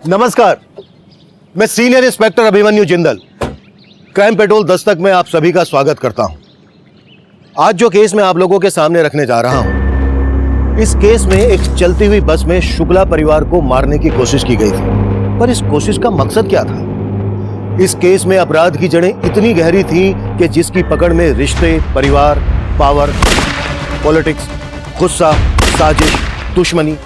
नमस्कार, मैं senior inspector Abhimanyu Jindal, crime petrol Dastak में आप सभी का स्वागत करता हूं। आज जो केस मैं आप लोगों के सामने रखने जा रहा हूं, इस केस में एक चलती हुई बस में शुक्ला परिवार को मारने की कोशिश की गई थी। पर इस कोशिश का मकसद क्या था? इस केस में अपराध की जड़ें इतनी गहरी थी कि जिसकी पकड़ में रिश्ते, परिवार, पावर, पॉलिटिक्स, गुस्सा, साजिश, दुश्मनी,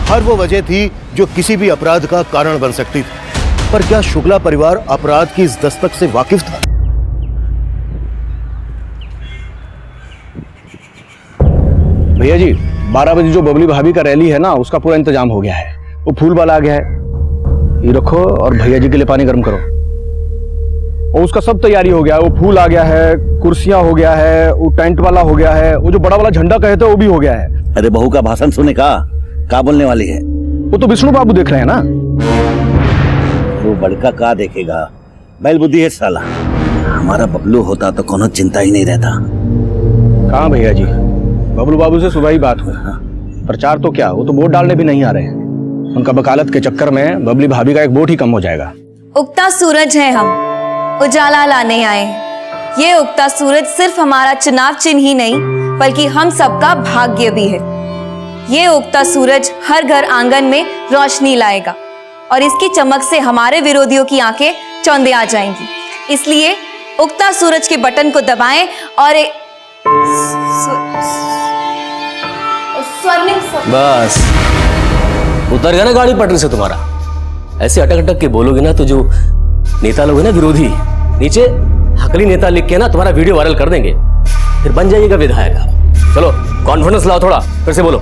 हर वो वजह थी जो किसी भी अपराध का कारण बन सकती थी। पर क्या शुक्ला परिवार अपराध की इस दस्तक से वाकिफ था? भैया जी, 12 बजे जो बबली भाभी का रैली है ना, उसका पूरा इंतजाम हो गया है। वो फूल वाला आ गया है, ये रखो और भैया जी के लिए पानी गर्म करो। और उसका सब तैयारी हो गया है, वो फूल आ गया है, कुर्सियां हो गया है, वो टेंट वाला हो गया है, वो जो बड़ा वाला झंडा कहते हैं वो भी हो गया है। अरे बहू का भाषण सुने का बोलने वाली है? वो तो विष्णु बाबू देख रहे हैं ना। वो बड़का का देखेगा, बैल बुद्धि है साला। हमारा बबलू होता तो कोनो चिंता ही नहीं रहता। कहाँ भैया जी, बबलू बाबू से सुबह ही बात हुई। प्रचार तो क्या, वो तो वोट डालने भी नहीं आ रहे हैं। उनका वकालत के चक्कर में बबली भाभी का एक वोट ही कम हो जाएगा। उगता सूरज है, हम उजाला लाने आए। ये उगता सूरज सिर्फ हमारा चुनाव चिन्ह ही नहीं बल्कि हम सबका भाग्य भी है। ये उगता सूरज हर घर आंगन में रोशनी लाएगा और इसकी चमक से हमारे विरोधियों की आंखें चौंधे आ जाएंगी। इसलिए उगता सूरज के बटन को दबाएं और बस उतर गया ना गाड़ी पटरी से तुम्हारा। ऐसे अटक अटक के बोलोगे ना तो जो नेता लोग हैं ना विरोधी, नीचे हकली नेता लिख के ना तुम्हारा वीडियो वायरल कर देंगे, फिर बन जाइएगा विधायक। चलो कॉन्फिडेंस लाओ थोड़ा, फिर से बोलो।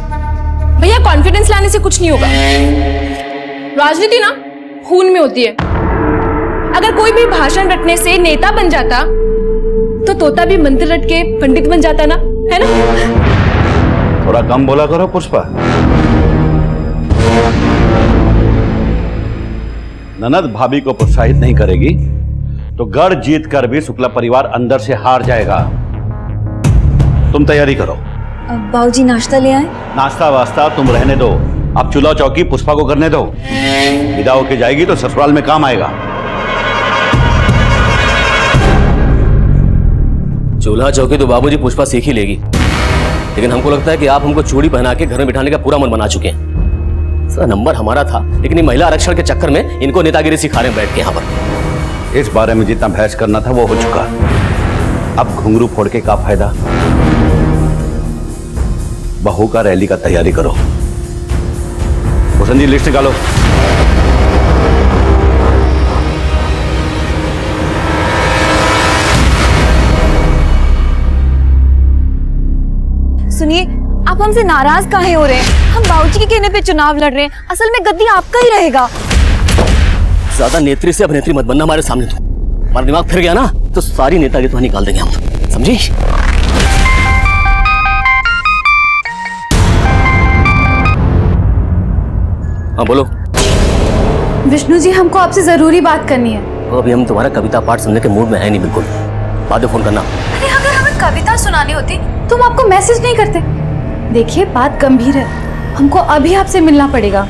भैया कॉन्फिडेंस लाने से कुछ नहीं होगा। राजनीति ना खून में होती है। अगर कोई भी भाषण रटने से नेता बन जाता तो तोता भी मंत्र रट के पंडित बन जाता ना, है ना? थोड़ा कम बोला करो पुष्पा। ननद भाभी को प्रोत्साहित नहीं करेगी तो गढ़ जीत कर भी शुक्ला परिवार अंदर से हार जाएगा। तुम तैयारी करो। बाबूजी नाश्ता ले आए? नाश्ता वास्ता तुम रहने दो, अब चूल्हा चौकी पुष्पा को करने दो। विदा होके जाएगी तो ससुराल में काम आएगा। चूल्हा चौकी तो बाबूजी पुष्पा सीख ही लेगी, लेकिन हमको लगता है कि आप हमको चूड़ी पहना के घर में बिठाने का पूरा मन बना चुके हैं। सर नंबर हमारा था, लेकिन ये महिला आरक्षण के चक्कर में इनको नेतागिरी सिखा रहे हैं बैठ के यहाँ पर। इस बारे में जितना बहस करना था वो हो चुका। अब घुंघरू फोड़ के क्या फायदा? बहू का रैली का तैयारी करो। भूषण जी लिस्ट निकालो। सुनिए, आप हमसे नाराज काहे हो रहे हैं? हम बाबूजी के कहने पे चुनाव लड़ रहे हैं। असल में गद्दी आपका ही रहेगा। ज्यादा नेत्री से अभिनेत्री मत बनना हमारे सामने। तो हमारा दिमाग फिर गया ना तो सारी नेतागिरी तो निकाल देंगे हम, समझी? हाँ बोलो। विष्णु जी, हमको आपसे जरूरी बात करनी है। तो अभी हम तुम्हारा कविता पाठ सुनने के मूड में है नहीं बिल्कुल। बाद में फोन करना। अरे अगर हमें कविता सुनानी होती तो हम आपको मैसेज नहीं करते। देखिए बात गंभीर है, हमको अभी आपसे मिलना पड़ेगा।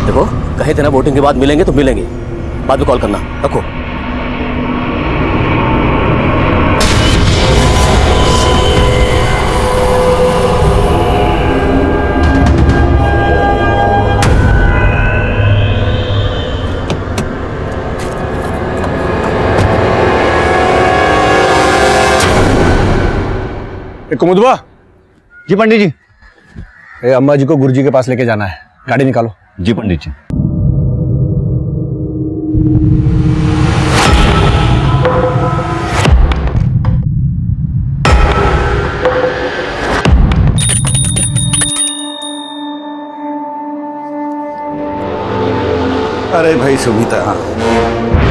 देखो कहे थे ना वोटिंग के बाद मिलेंगे तो मिलेंगे, बाद में कॉल करना। रखो। कुमुदवा जी। पंडित जी, अम्मा जी को गुरुजी के पास लेके जाना है, गाड़ी निकालो। जी पंडित जी। अरे भाई सुमिता,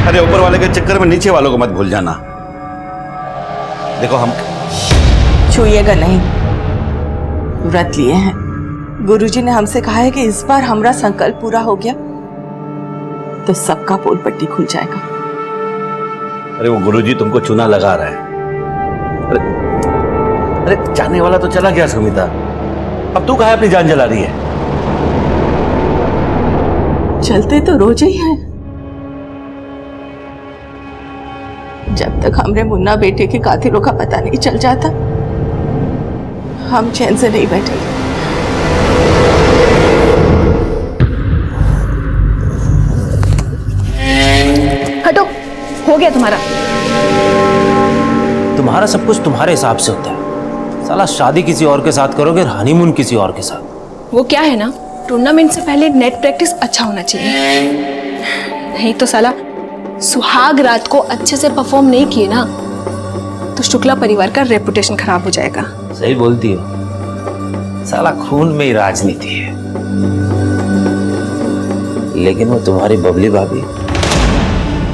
अरे ऊपर वाले के चक्कर में नीचे वालों को मत भूल जाना। देखो हम छूइएगा नहीं, व्रत लिए हैं। गुरुजी ने हमसे कहा है कि इस बार हमारा संकल्प पूरा हो गया तो सबका पोल पट्टी खुल जाएगा। अरे वो गुरुजी तुमको चूना लगा रहा है। अरे जाने वाला तो चला गया सुमिता, अब तू कहाँ अपनी जान जला रही है? चलते तो रोज ही हैं। जब तक हमरे मुन्ना बेटे के कातिलों का पता नहीं चल जाता, हम चैन से नहीं बैठेंगे। हटो, हो गया तुम्हारा। तुम्हारा सब कुछ तुम्हारे हिसाब से होता है। साला शादी किसी और के साथ करोगे और हनीमून किसी और के साथ। वो क्या है ना, टूर्नामेंट से पहले नेट प्रैक्टिस अच्छा होना चाहिए, नहीं तो साला सुहाग रात को अच्छे से परफॉर्म नहीं किए ना तो शुक्ला परिवार का रेपुटेशन खराब हो जाएगा। सही बोलती हो, साला खून में ही राजनीति है। लेकिन वो तुम्हारी बबली भाभी,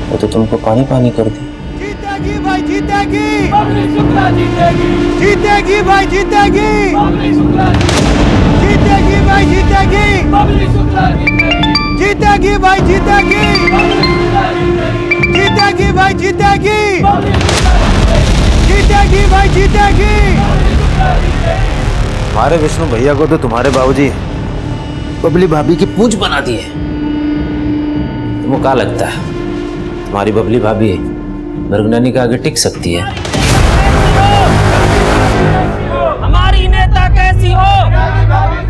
वो तो तुमको पानी पानी कर दी। जीतेगी भाई जीतेगी, जीतेगी भाई जीतेगी, जीतेगी भाई जीतेगी, जीतेगी भाई जीतेगी, जीतेगी भाई जीतेगी, जीतेगी भाई जीतेगी। हमारे विष्णु भैया को तो तुम्हारे बाबूजी बबली भाभी की पूंछ बना दी है। तुमको क्या लगता है तुम्हारी बबली भाभी मृगननी के आगे टिक सकती है? हमारी नेता कैसी हो, हमारी नेता कैसी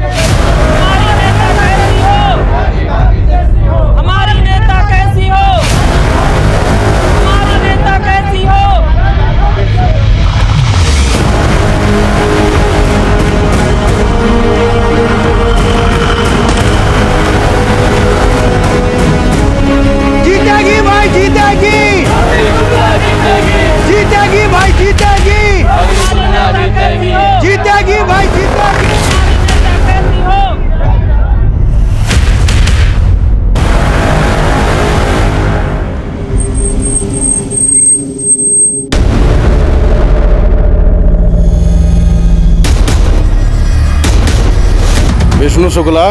हो, हमारी नेता कैसी हो, हमारी नेता कैसी हो। जीतेगी भाई जीतेगी, जीतेगी भाई जीतेगी, जीतेगी भाई जीतेगी। विष्णु शुक्ला,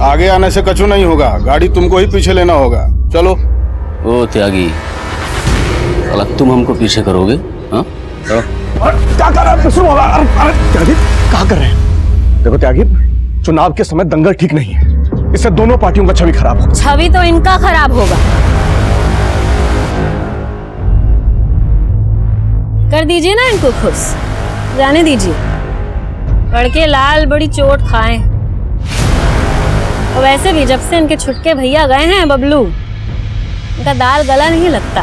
आगे आने से कछु नहीं होगा, गाड़ी तुमको ही पीछे लेना होगा। चलो। ओ त्यागी, साला तुम हमको पीछे करोगे? हाँ चलो। क्या कर रहे हैं विष्णु? अरे त्यागी क्या कर रहे हैं? देखो त्यागी, चुनाव के समय दंगल ठीक नहीं है, इससे दोनों पार्टियों का छवि खराब होगा। छवि तो इनका खराब होगा। कर दीजिए ना इनको खुश, जाने दीजिए। लड़के लाल बड़ी चोट खाएं। और वैसे भी जब से इनके छुटके भैया गए हैं बबलू, इनका दाल गला नहीं लगता।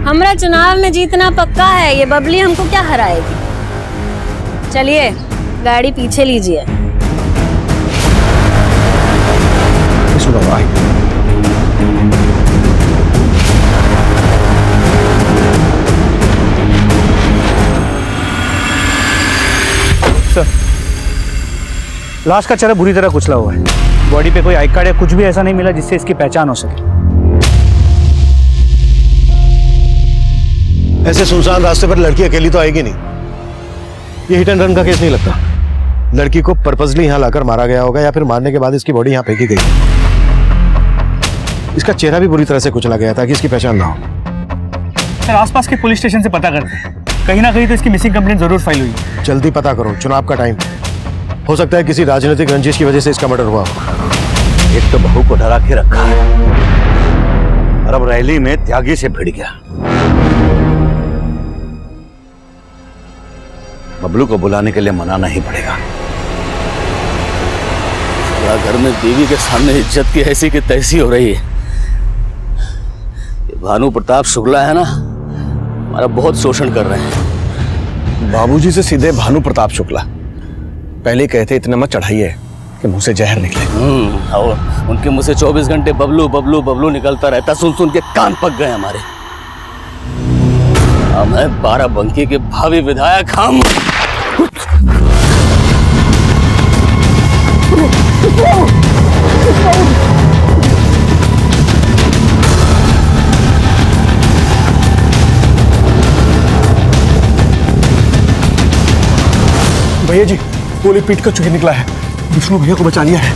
हमरा चुनाव में जीतना पक्का है, ये बबली हमको क्या हराएगी। चलिए गाड़ी पीछे लीजिए। सर, लाश का चेहरा बुरी तरह कुचला हुआ है। बॉडी पे कोई आई कार्ड या कुछ भी ऐसा नहीं मिला जिससे इसकी पहचान हो सके। ऐसे सुनसान रास्ते पर लड़की अकेली तो आएगी नहीं। ये हिट एंड रन का केस नहीं लगता। लड़की को पर्पसली यहाँ लाकर मारा गया होगा या फिर मारने के बाद इसकी बॉडी यहाँ फेंकी गई। इसका चेहरा भी बुरी तरह से कुचला गया ताकि इसकी पहचान ना हो। सर, आसपास के पुलिस स्टेशन से पता करते हैं, कहीं ना कहीं तो इसकी मिसिंग कंप्लेंट जरूर फाइल हुई है। जल्दी पता करो, चुनाव का टाइम हो सकता है किसी राजनीतिक रंजिश की वजह से इसका मर्डर हुआ हो। एक तो बहू को डरा के रखा है और अब रैली में त्यागी से भिड़ गया। बबलू को बुलाने के लिए मनाना ही पड़ेगा। घर में बीवी के सामने इज्जत की ऐसी की तैसी हो रही है। भानु प्रताप शुक्ला है ना, हमारा बहुत शोषण कर रहे हैं। बाबूजी से सीधे भानु प्रताप शुक्ला। पहले कहते इतना मत चढ़ाइए कि मुंह से जहर निकले। और उनके मुंह से 24 घंटे बबलू बबलू बबलू निकलता रहता, सुन सुन के कान पक गए हमारे। मैं बाराबंकी के भावी विधायक हम। भैया जी, गोली पीट कर चुके निकला है। विष्णु भैया को बचा लिया है,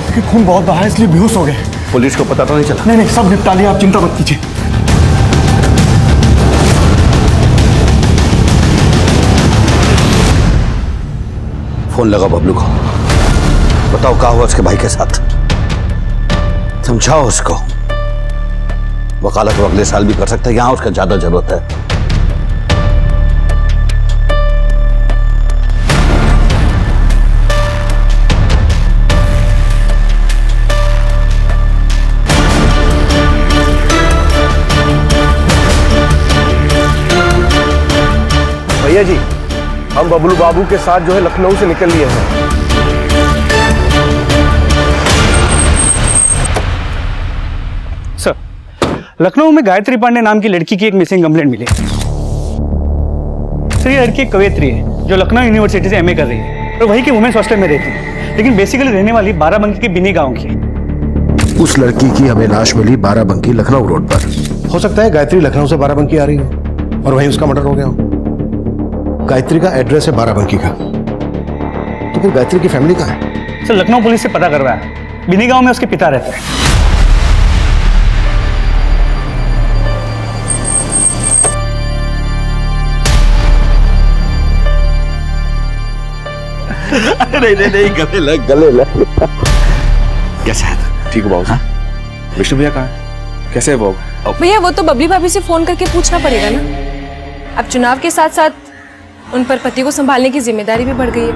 लेकिन खून बहुत बहा है इसलिए बेहोश हो गए। पुलिस को पता तो नहीं चला? नहीं, सब निपटा लिया, आप चिंता मत कीजिए। फोन लगा बबलू को। बताओ क्या हुआ उसके भाई के साथ, समझाओ उसको। वकालत वो अगले साल भी कर सकता है, यहां उसका ज्यादा जरूरत है। भैया जी, हम बबलू बाबू के साथ जो है लखनऊ से निकल लिए हैं। सर, लखनऊ में गायत्री पांडे नाम की लड़की की एक मिसिंग कंप्लेंट मिली। सर, ये लड़की एक कवयित्री है जो लखनऊ यूनिवर्सिटी से एमए कर रही है और वही के वुमेन्स हॉस्टल में रहती है, लेकिन बेसिकली रहने वाली बाराबंकी के बिनी गांव की है। उस लड़की की हमें लाश मिली बाराबंकी लखनऊ रोड पर। हो सकता है गायत्री लखनऊ से बाराबंकी आ रही हो और वहीं उसका मर्डर हो गया हो। गायत्री का एड्रेस है बाराबंकी का, तो फिर गायत्री की फैमिली कहाँ है? सर, लखनऊ पुलिस से पता करवाया है, बिनी गांव में उसके पिता रहते हैं। नहीं, गले लग। कैसा है? ठीक हो बाबू? विष्णु भैया कहाँ है? कैसे है बाबू? भैया वो तो बबली भाभी से फोन करके पूछना पड़ेगा ना। अब चुनाव के साथ साथ उन पर पति को संभालने की जिम्मेदारी भी बढ़ गई है।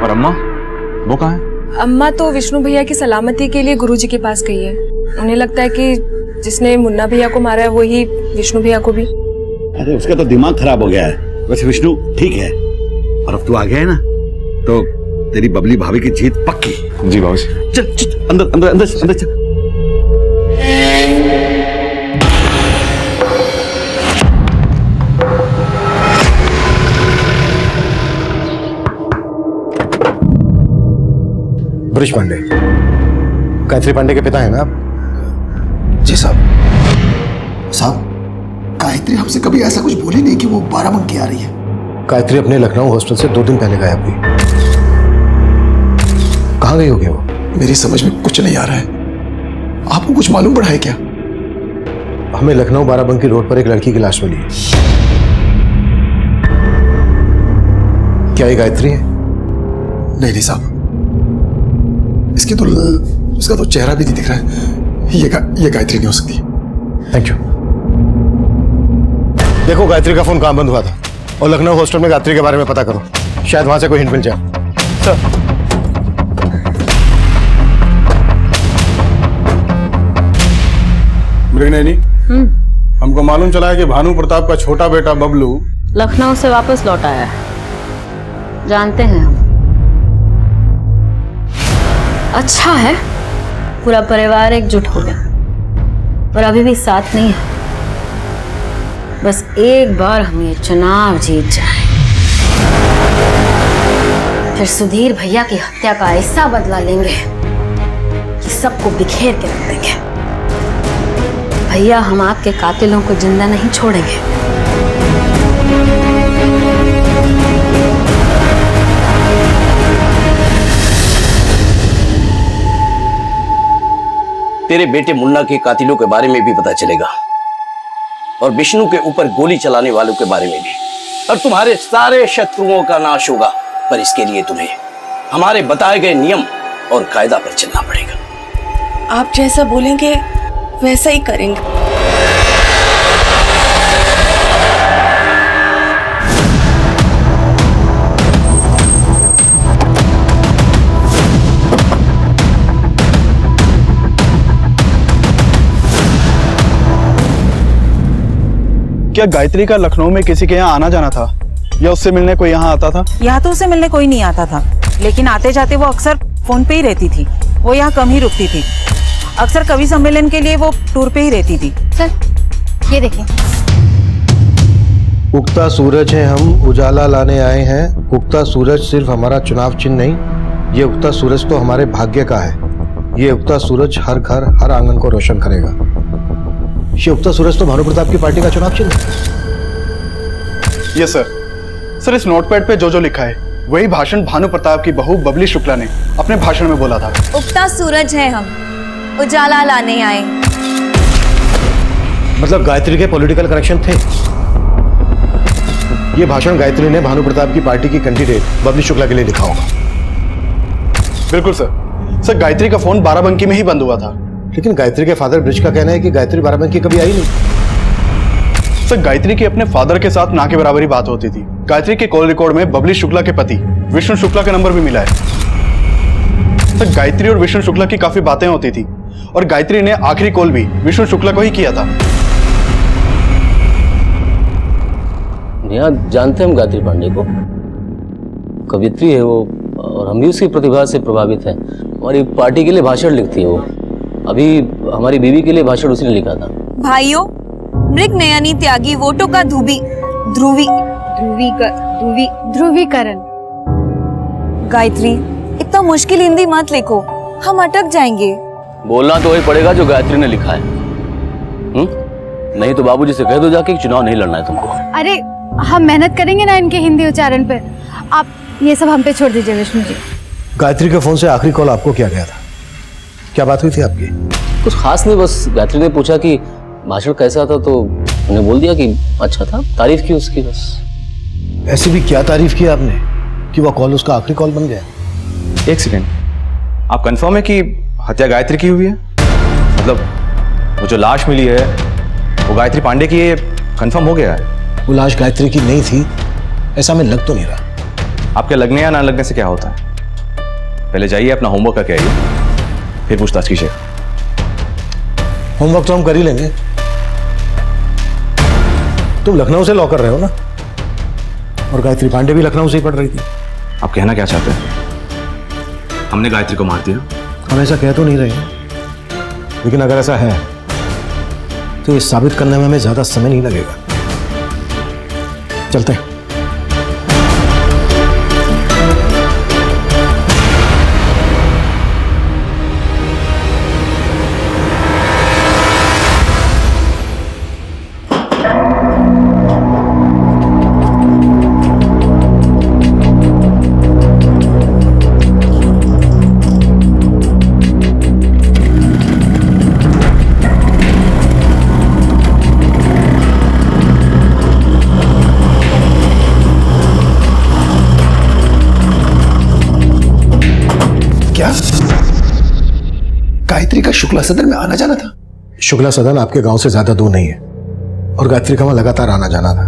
और अम्मा, वो कहाँ है? अम्मा तो विष्णु भैया की सलामती के लिए गुरुजी के पास गई है। उन्हें लगता है कि जिसने मुन्ना भैया को मारा है वही विष्णु भैया को भी। अरे उसका तो दिमाग खराब हो गया है। वैसे विष्णु ठीक है, और अब तू आ गया है ना, तो तेरी बबली भाभी की जीत पक्की। जी बाबू जी। चल अंदर अंदर अंदर अंदर चल। ब्रिज पांडे, गायत्री पांडे के पिता है ना आप? जी साहब, गायत्री हमसे कभी ऐसा कुछ बोली नहीं कि वो बाराबंकी आ रही है। गायत्री अपने लखनऊ हॉस्टल से 2 दिन पहले गायब हुई। कहाँ गई होगी वो? मेरी समझ में कुछ नहीं आ रहा है। आपको कुछ मालूम पड़ा है क्या? हमें लखनऊ बाराबंकी रोड पर एक लड़की की लाश मिली है। क्या ये गायत्री है? नहीं साहब, इसका तो चेहरा भी नहीं दिख रहा है। ये गायत्री नहीं हो सकती। Thank you. देखो गायत्री का फोन कहाँ बंद हुआ था और लखनऊ हॉस्टल में गायत्री के बारे में पता करो, शायद वहां से कोई हिंट मिल जाए। सर, मृगनयनी, हमको मालूम चला है कि भानु प्रताप का छोटा बेटा बबलू लखनऊ से वापस लौट आया है, जानते हैं हम। अच्छा है, पूरा परिवार एकजुट हो गया, पर अभी भी साथ नहीं है। बस एक बार हम ये चुनाव जीत जाए, फिर सुधीर भैया की हत्या का ऐसा बदला लेंगे कि सबको बिखेर के रख देंगे। भैया, हम आपके कातिलों को जिंदा नहीं छोड़ेंगे। तेरे बेटे मुन्ना के कातिलों के बारे में भी पता चलेगा और विष्णु के ऊपर गोली चलाने वालों के बारे में भी, और तुम्हारे सारे शत्रुओं का नाश होगा। पर इसके लिए तुम्हें हमारे बताए गए नियम और कायदा पर चलना पड़ेगा। आप जैसा बोलेंगे वैसा ही करेंगे। क्या गायत्री का लखनऊ में किसी के यहाँ आना जाना था या उससे मिलने कोई यहाँ आता था? यहाँ तो उसे मिलने कोई नहीं आता था, लेकिन आते जाते वो अक्सर फोन पे ही रहती थी। वो यहाँ कम ही रुकती थी। अक्सर कवि सम्मेलन के लिए वो टूर पे ही रहती थी। सर, ये देखिए। उगता सूरज है, हम उजाला लाने आए हैं। उगता सूरज सिर्फ हमारा चुनाव चिन्ह नहीं, ये उगता सूरज तो हमारे भाग्य का है। ये उगता सूरज हर घर हर आंगन को रोशन करेगा। ये उगता सूरज तो भानु प्रताप की पार्टी का चुनाव चिन्ह है। Yes sir. सर, इस नोटपैड पे जो लिखा है वही भाषण भानु प्रताप की बहू बबली शुक्ला ने अपने भाषण में बोला था। उगता सूरज है हम, उजाला लाने आए। मतलब गायत्री के पॉलिटिकल कनेक्शन थे। ये भाषण गायत्री ने भानु प्रताप की पार्टी की कैंडिडेट बबली शुक्ला के लिए लिखा होगा। बिल्कुल सर। सर गायत्री का फोन बाराबंकी में ही बंद हुआ था। लेकिन गायत्री के फादर ब्रिज का कहना है कि गायत्री बाराबंकी कभी आई नहीं। सर गायत्री की अपने फादर के साथ ना के बराबर ही बात होती थी। गायत्री के कॉल रिकॉर्ड में बबली शुक्ला के पति विष्णु शुक्ला का नंबर भी मिला है। सर गायत्री और विष्णु शुक्ला की काफी बातें होती थी और गायत्री ने आखिरी कॉल भी विष्णु शुक्ला को ही किया था। यहाँ जानते हैं हम गायत्री पांडे को, कवियत्री है वो, और हम भी उसकी प्रतिभा से प्रभावित हैं। हमारी पार्टी के लिए भाषण लिखती है वो, अभी हमारी बीवी के लिए भाषण उसी ने लिखा था। भाइयों, मृग नयनी त्यागी वोटों का ध्रुवीकरण। गायत्री, इतना मुश्किल हिंदी मत लिखो, हम अटक जाएंगे। बोलना तो वही पड़ेगा जो गायत्री ने लिखा है। नहीं तो बाबूजी से कह दो जाके कि चुनाव नहीं लड़ना है तुमको। अरे हम मेहनत करेंगे ना इनके हिंदी उच्चारण पे, आप ये सब हम पे छोड़ दीजिए विष्णु जी। गायत्री के फोन से आखिरी कॉल आपको किया गया था, क्या बात हुई थी आपकी? कुछ खास नहीं, बस गायत्री ने पूछा कि भाषण कैसा था तो उन्हें बोल दिया कि अच्छा था, तारीफ की उसकी बस। ऐसी भी क्या तारीफ की आपने कि वो कॉल उसका आखिरी कॉल बन गया? एक सेकेंड, आप कंफर्म है कि हत्या गायत्री की हुई है? मतलब वो जो लाश मिली है वो गायत्री पांडे की है, कंफर्म हो गया है? वो लाश गायत्री की नहीं थी ऐसा मैं लग तो नहीं रहा। आपके लगने या ना लगने से क्या होता है? पहले जाइए अपना होमवर्क करके आइए, फिर पूछताछ कीजिए। होमवर्क तो हम कर ही लेंगे। तुम लखनऊ से लॉ कर रहे हो ना, और गायत्री पांडे भी लखनऊ से ही पढ़ रही थी। आप कहना क्या चाहते हैं? हमने गायत्री को मार दिया? हम ऐसा कह तो नहीं रहे हैं, लेकिन अगर ऐसा है तो ये साबित करने में हमें ज्यादा समय नहीं लगेगा। चलते हैं। गायत्री का शुक्ला सदन में आना जाना था? शुक्ला सदन आपके गांव से ज्यादा दूर नहीं है, और गायत्री का वहां लगातार आना जाना था।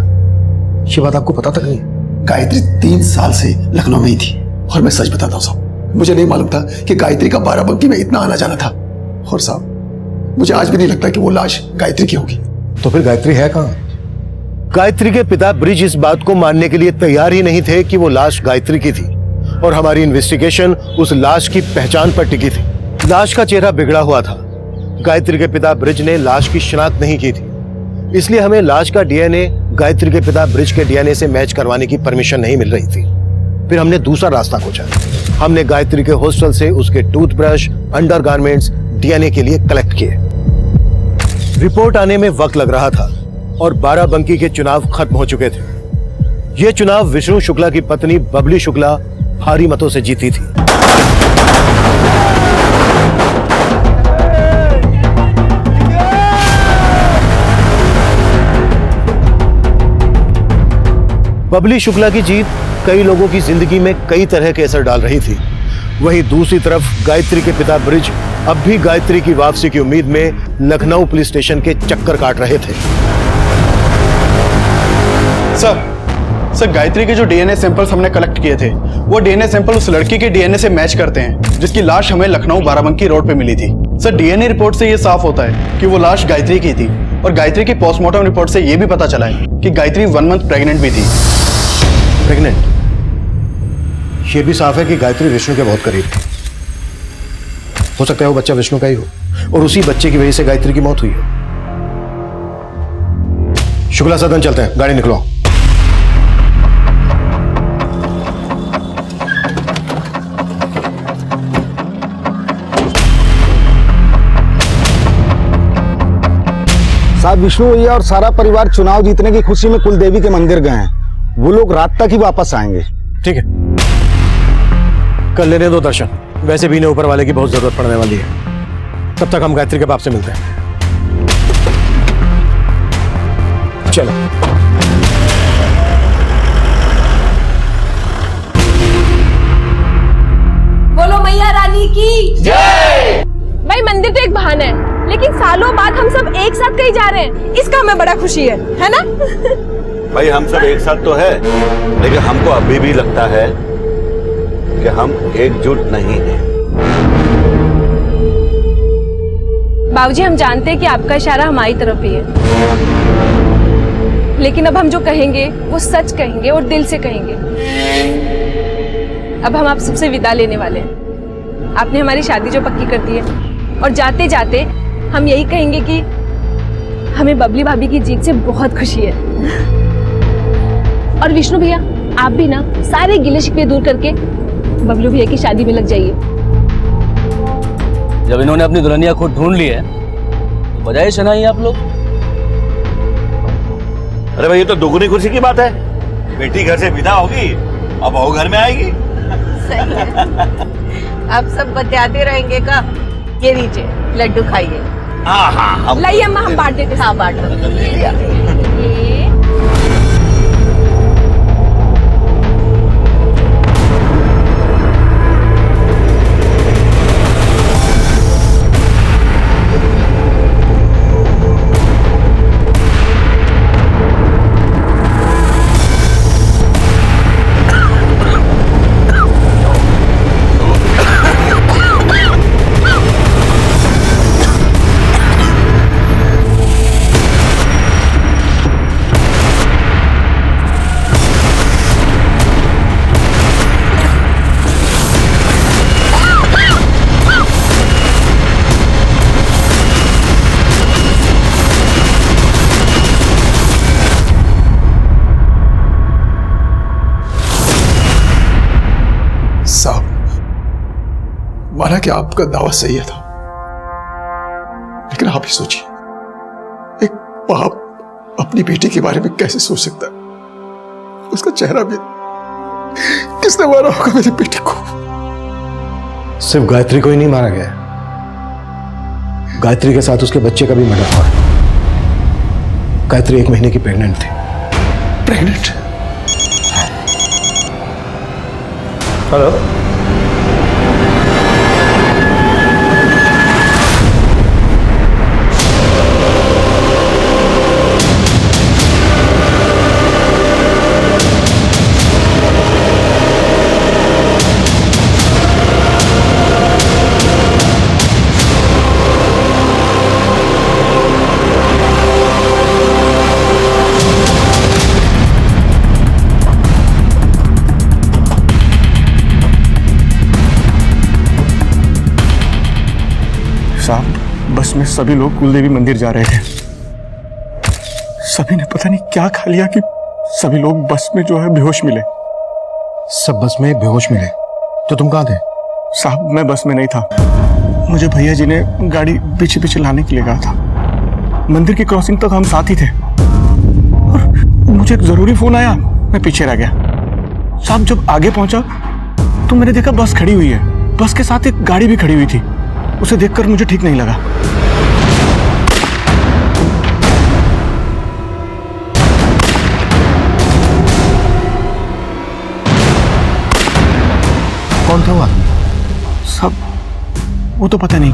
ये बात आपको पता तक नहीं? गायत्री 3 साल से लखनऊ में ही थी, और मैं सच बताता हूँ साहब, मुझे नहीं मालूम था कि गायत्री का बाराबंकी में इतना आना जाना था। और साहब मुझे आज भी नहीं लगता कि वो लाश गायत्री की होगी। तो फिर गायत्री है कहाँ? गायत्री के पिता ब्रिज इस बात को मानने के लिए तैयार ही नहीं थे कि वो लाश गायत्री की थी, और हमारी इन्वेस्टिगेशन उस लाश की पहचान पर टिकी थी। लाश का चेहरा बिगड़ा हुआ था। गायत्री के पिता ब्रिज ने लाश की शिनाख्त नहीं की थी, इसलिए हमें लाश का डीएनए गायत्री के पिता ब्रिज के डीएनए से मैच करवाने की परमिशन नहीं मिल रही थी। फिर हमने दूसरा रास्ता खोजा। हमने गायत्री के हॉस्टल से उसके टूथब्रश, अंडरगारमेंट्स डीएनए के लिए कलेक्ट किए। रिपोर्ट आने में वक्त लग रहा था और बाराबंकी के चुनाव खत्म हो चुके थे। ये चुनाव विष्णु शुक्ला की पत्नी बबली शुक्ला भारी मतों से जीती थी। बबली शुक्ला की जीत कई लोगों की जिंदगी में कई तरह के असर डाल रही थी। वहीं दूसरी तरफ गायत्री के पिता ब्रिज अब भी गायत्री की वापसी की उम्मीद में लखनऊ पुलिस स्टेशन के चक्कर काट रहे थे। सर गायत्री के जो डीएनए सैंपल्स हमने कलेक्ट किए थे, वो डीएनए सैंपल उस लड़की के डीएनए से मैच करते हैं जिसकी लाश हमें लखनऊ बाराबंकी रोड पे मिली थी। सर डीएनए रिपोर्ट से ये साफ होता है कि वो लाश गायत्री की थी, और गायत्री की पोस्टमार्टम रिपोर्ट से ये भी पता चला है कि गायत्री 1 मंथ प्रेग्नेंट भी थी। प्रेग्नेंट? ये भी साफ है कि गायत्री विष्णु के बहुत करीब थी। हो सकता है वो बच्चा विष्णु का ही हो, और उसी बच्चे की वजह से गायत्री की मौत हुई हो। शुक्ला सदन चलते हैं, गाड़ी निकलो। साहब विष्णु भैया और सारा परिवार चुनाव जीतने की खुशी में कुलदेवी के मंदिर गए हैं। वो लोग रात तक ही वापस आएंगे। ठीक है, कर लेने दो दर्शन, वैसे भी इन्हें ऊपर वाले की बहुत जरूरत पड़ने वाली है। तब तक हम गायत्री के बाप से मिलते हैं। चलो। बोलो मैया भवानी की जय। भाई मंदिर तो एक बहाना है, लेकिन सालों बाद हम सब एक साथ कहीं जा रहे हैं, इसका हमें बड़ा खुशी है ना? भाई हम सब एक साथ तो है, लेकिन हमको अभी भी लगता है कि हम एकजुट नहीं हैं। बाबूजी हम जानते हैं कि आपका इशारा हमारी तरफ ही है, लेकिन अब हम जो कहेंगे वो सच कहेंगे और दिल से कहेंगे। अब हम आप सबसे विदा लेने वाले हैं। आपने हमारी शादी जो पक्की कर दी है, और जाते जाते हम यही कहेंगे कि हमें बबली भाभी की जीत से बहुत खुशी है। और विष्णु भैया आप भी ना सारे गिले शिकवे दूर करके बबलू भैया की शादी में लग जाइए। जब इन्होंने अपनी दुल्हनिया खुद ढूंढ ली है तो बजाय शनाई आप लोग। अरे भाई ये तो दुगनी खुशी की बात है। बेटी घर से विदा होगी अब बहू घर में आएगी। सही है। अब सब बतियाते रहेंगे का? ये लीजिए लड्डू खाइए। हाँ हाँ लाइए अम्मा हम बांट देते। हाँ बांट दो। माना कि आपका दावा सही था, लेकिन आप ही सोचिए, एक बाप अपनी बेटी के बारे में कैसे सोच सकता है? उसका चेहरा भी, किसने मारा होगा मेरी बेटी को? सिर्फ गायत्री को ही नहीं मारा गया, गायत्री के साथ उसके बच्चे का भी मर्डर हुआ। गायत्री 1 महीने की प्रेग्नेंट थी। प्रेग्नेंट? हेलो, साहब बस में सभी लोग कुलदेवी मंदिर जा रहे थे। सभी ने पता नहीं क्या खा लिया कि सभी लोग बस में जो है बेहोश मिले। सब बस में बेहोश मिले? तो तुम कहाँ थे? साहब मैं बस में नहीं था, मुझे भैया जी ने गाड़ी पीछे पीछे लाने के लिए कहा था। मंदिर की क्रॉसिंग तक हम साथ ही थे और मुझे एक जरूरी फोन आया, मैं पीछे रह गया। साहब जब आगे पहुंचा तो मैंने देखा बस खड़ी हुई है, बस के साथ एक गाड़ी भी खड़ी हुई थी। उसे देखकर मुझे ठीक नहीं लगा। कौन था वो आदमी? सब वो तो पता नहीं,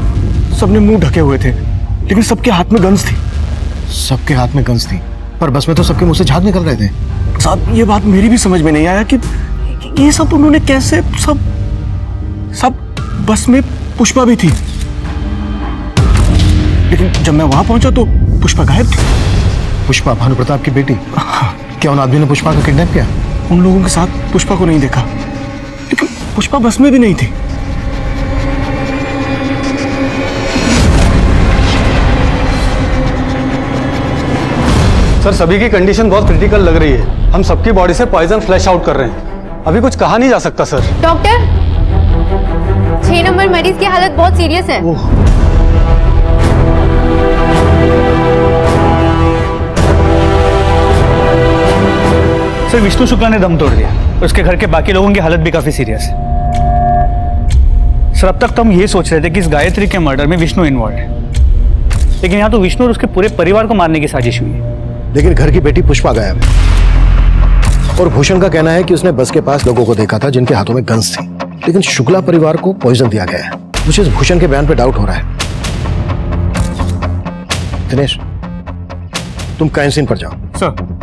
सबने मुंह ढके हुए थे, लेकिन सबके हाथ में गन्स थी। सबके हाथ में गन्स थी, पर बस में तो सबके मुंह से झाग निकल रहे थे। साहब ये बात मेरी भी समझ में नहीं आया कि ये सब उन्होंने कैसे, सब बस में पुष्पा भी थी, लेकिन जब मैं वहां पहुंचा तो पुष्पा गायब थी। पुष्पा भानु प्रताप की बेटी? क्या उन आदमी ने पुष्पा को किडनैप किया? उन लोगों के साथ पुष्पा को नहीं देखा, लेकिन पुष्पा बस में भी नहीं थी। सर सभी की कंडीशन बहुत क्रिटिकल लग रही है। हम सबकी बॉडी से पॉइजन फ्लैश आउट कर रहे हैं। अभी कुछ कहा नहीं जा सकता सर। डॉक्टर 6 नंबर मरीज की हालत बहुत सीरियस है। सर विष्णु शुक्ला ने दम तोड़ दिया, उसके घर के बाकी लोगों की हालत भी काफी सीरियस है। सर अब तक तो हम ये सोच रहे थे कि इस गायत्री के मर्डर में विष्णु इन्वॉल्व है, लेकिन यहाँ तो विष्णु और उसके पूरे परिवार को मारने की साजिश हुई है। लेकिन घर की बेटी पुष्पा गायब है और भूषण का कहना है कि उसने बस के पास लोगों को देखा था जिनके हाथों में गन्स थी, लेकिन शुक्ला परिवार को पॉइजन दिया गया है। मुझे इस भूषण के बयान पे डाउट हो रहा है। दिनेश, तुम क्राइम सीन पर जाओ। सर।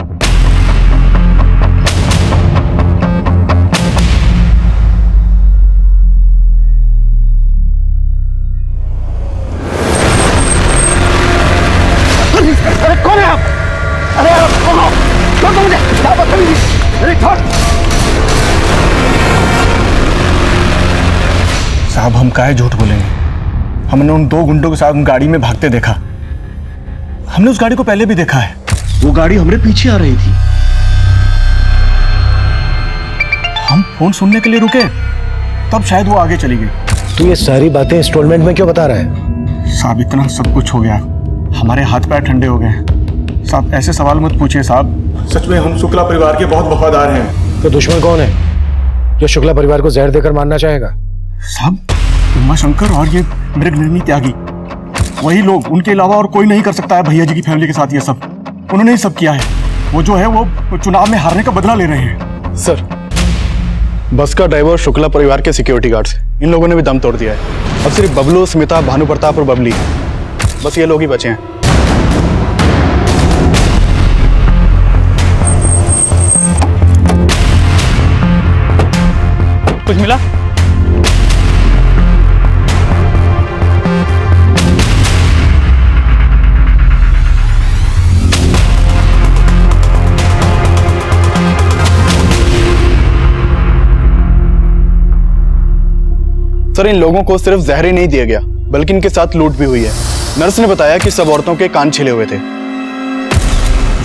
अरे कौन है आप? अरे आप कौन हो? छोड़ दो मुझे। क्या बदतमीजी! अरे छोड़। साहब हम काहे झूठ बोलेंगे? हमने उन 2 गुंडों के साथ गाड़ी में भागते देखा। हमने उस गाड़ी को पहले भी देखा है। वो गाड़ी हमारे पीछे आ रही थी। हम फोन सुनने के लिए रुके, तब शायद वो आगे चली गई। तू ये सारी बातें इंस्टॉलमेंट में क्यों बता रहा है? साहब इतना सब कुछ हो गया, हमारे हाथ पैर ठंडे हो गए। साहब ऐसे सवाल मत पूछिए साहब। सच में हम शुक्ला परिवार के बहुत वफादार हैं। तो दुश्मन कौन है जो शुक्ला परिवार को जहर देकर मारना चाहेगा? साहब उमा शंकर और ये मृगनयनी त्यागी, वही लोग, उनके अलावा और कोई नहीं कर सकता है भैया जी की फैमिली के साथ ये सब। उन्होंने ही सब किया है। वो जो है वो चुनाव में हारने का बदला ले रहे हैं। सर बस का ड्राइवर शुक्ला परिवार के सिक्योरिटी गार्ड्स, इन लोगों ने भी दम तोड़ दिया है। अब सिर्फ बबलू, स्मिता, भानु प्रताप और बबली, बस ये लोग ही बचे हैं। कुछ मिला? सर इन लोगों को सिर्फ जहर ही नहीं दिया गया, बल्कि इनके साथ लूट भी हुई है। नर्स ने बताया कि सब औरतों के कान छिले हुए थे।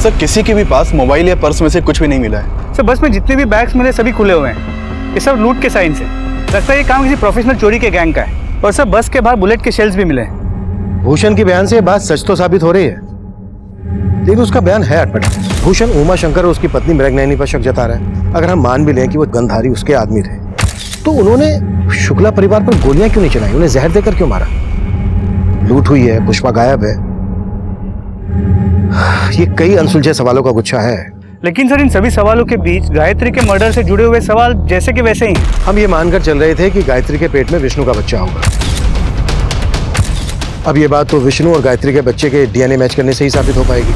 सर किसी के भी पास मोबाइल या पर्स में से कुछ भी नहीं मिला है। सर बस में जितने भी बैग्स मिले सभी खुले हुए हैं। ये सब लूट के साइन से लगता है ये काम किसी प्रोफेशनल चोरी के गैंग का है। और सर बस के बाहर बुलेट के शेल्स भी मिले हैं। भूषण के बयान से ये बात सच तो साबित हो रही है, लेकिन उसका बयान है अटपटा। भूषण उमा शंकर और उसकी पत्नी मृगनयनी पर शक जता रहा है। अगर हम मान भी लें कि वो गंधारी उसके आदमी थे, तो उन्होंने शुक्ला परिवार पर गोलियां क्यों नहीं चलाई? उन्हें जहर देकर क्यों मारा? लूट हुई है, पुष्पा गायब है। ये कई अनसुलझे सवालों का गुच्छा है। लेकिन सर इन सभी सवालों के बीच गायत्री के मर्डर से जुड़े हुए सवाल जैसे के वैसे ही। हम ये मानकर चल रहे थे कि गायत्री के पेट में विष्णु का बच्चा होगा। अब ये बात तो विष्णु और गायत्री के बच्चे के डीएनए मैच करने से ही साबित हो पाएगी।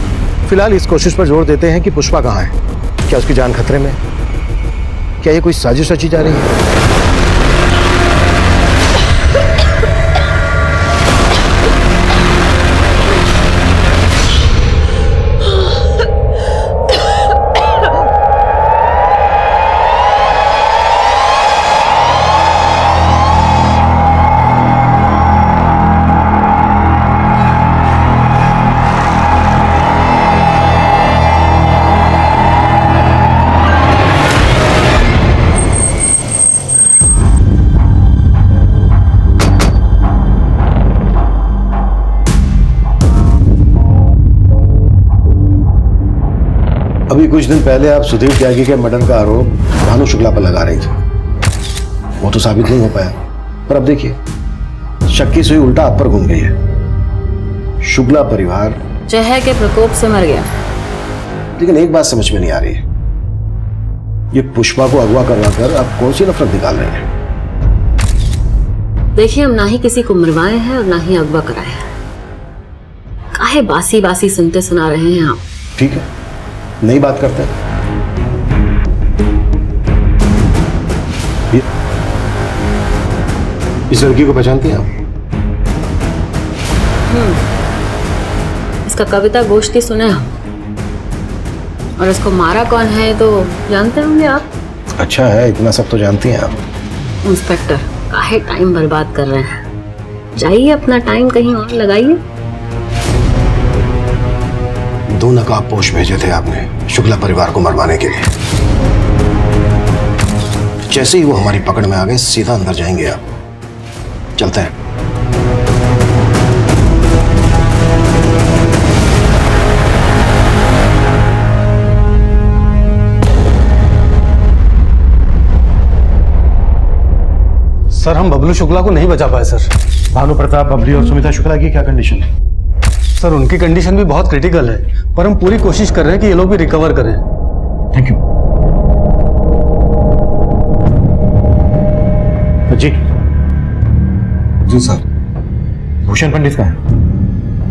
फिलहाल इस कोशिश पर जोर देते हैं कि पुष्पा कहाँ है। क्या उसकी जान खतरे में? क्या ये कोई साजिश रची जा रही है? अभी कुछ दिन पहले आप सुधीर त्यागी के मर्डर का आरोप भानु शुक्ला पर लगा रही थी। वो तो साबित नहीं हो पाया, पर अब देखिए शक की सुई उल्टा आप पर घूम गई है। शुक्ला परिवार जहर के प्रकोप से मर गया। लेकिन एक बात समझ में नहीं आ रही है, ये पुष्पा को अगवा करवा कर आप कौन सी नफरत निकाल रहे हैं? देखिए हम ना ही किसी को मरवाए हैं और ना ही अगवा कराए हैं। काहे बासी बासी सुनते सुना रहे हैं आप? ठीक है, नई बात करते हैं। इस लड़की को पहचानती हैं आप? इसका कविता गोष्ठी सुने हम, और इसको मारा कौन है तो जानते होंगे आप। अच्छा है, इतना सब तो जानती हैं आप। इंस्पेक्टर काहे टाइम बर्बाद कर रहे हैं? जाइए अपना टाइम कहीं और लगाइए। 2 नकाबपोश भेजे थे आपने शुक्ला परिवार को मरवाने के लिए। जैसे ही वो हमारी पकड़ में आ गए, सीधा अंदर जाएंगे आप। चलते हैं। सर हम बबलू शुक्ला को नहीं बचा पाए सर। भानु प्रताप, बबली और सुमिता शुक्ला की क्या कंडीशन है? सर उनकी कंडीशन भी बहुत क्रिटिकल है, पर हम पूरी कोशिश कर रहे हैं कि ये लोग भी रिकवर करें। थैंक यू जी। जी सर। भूषण पंडित कहाँ है?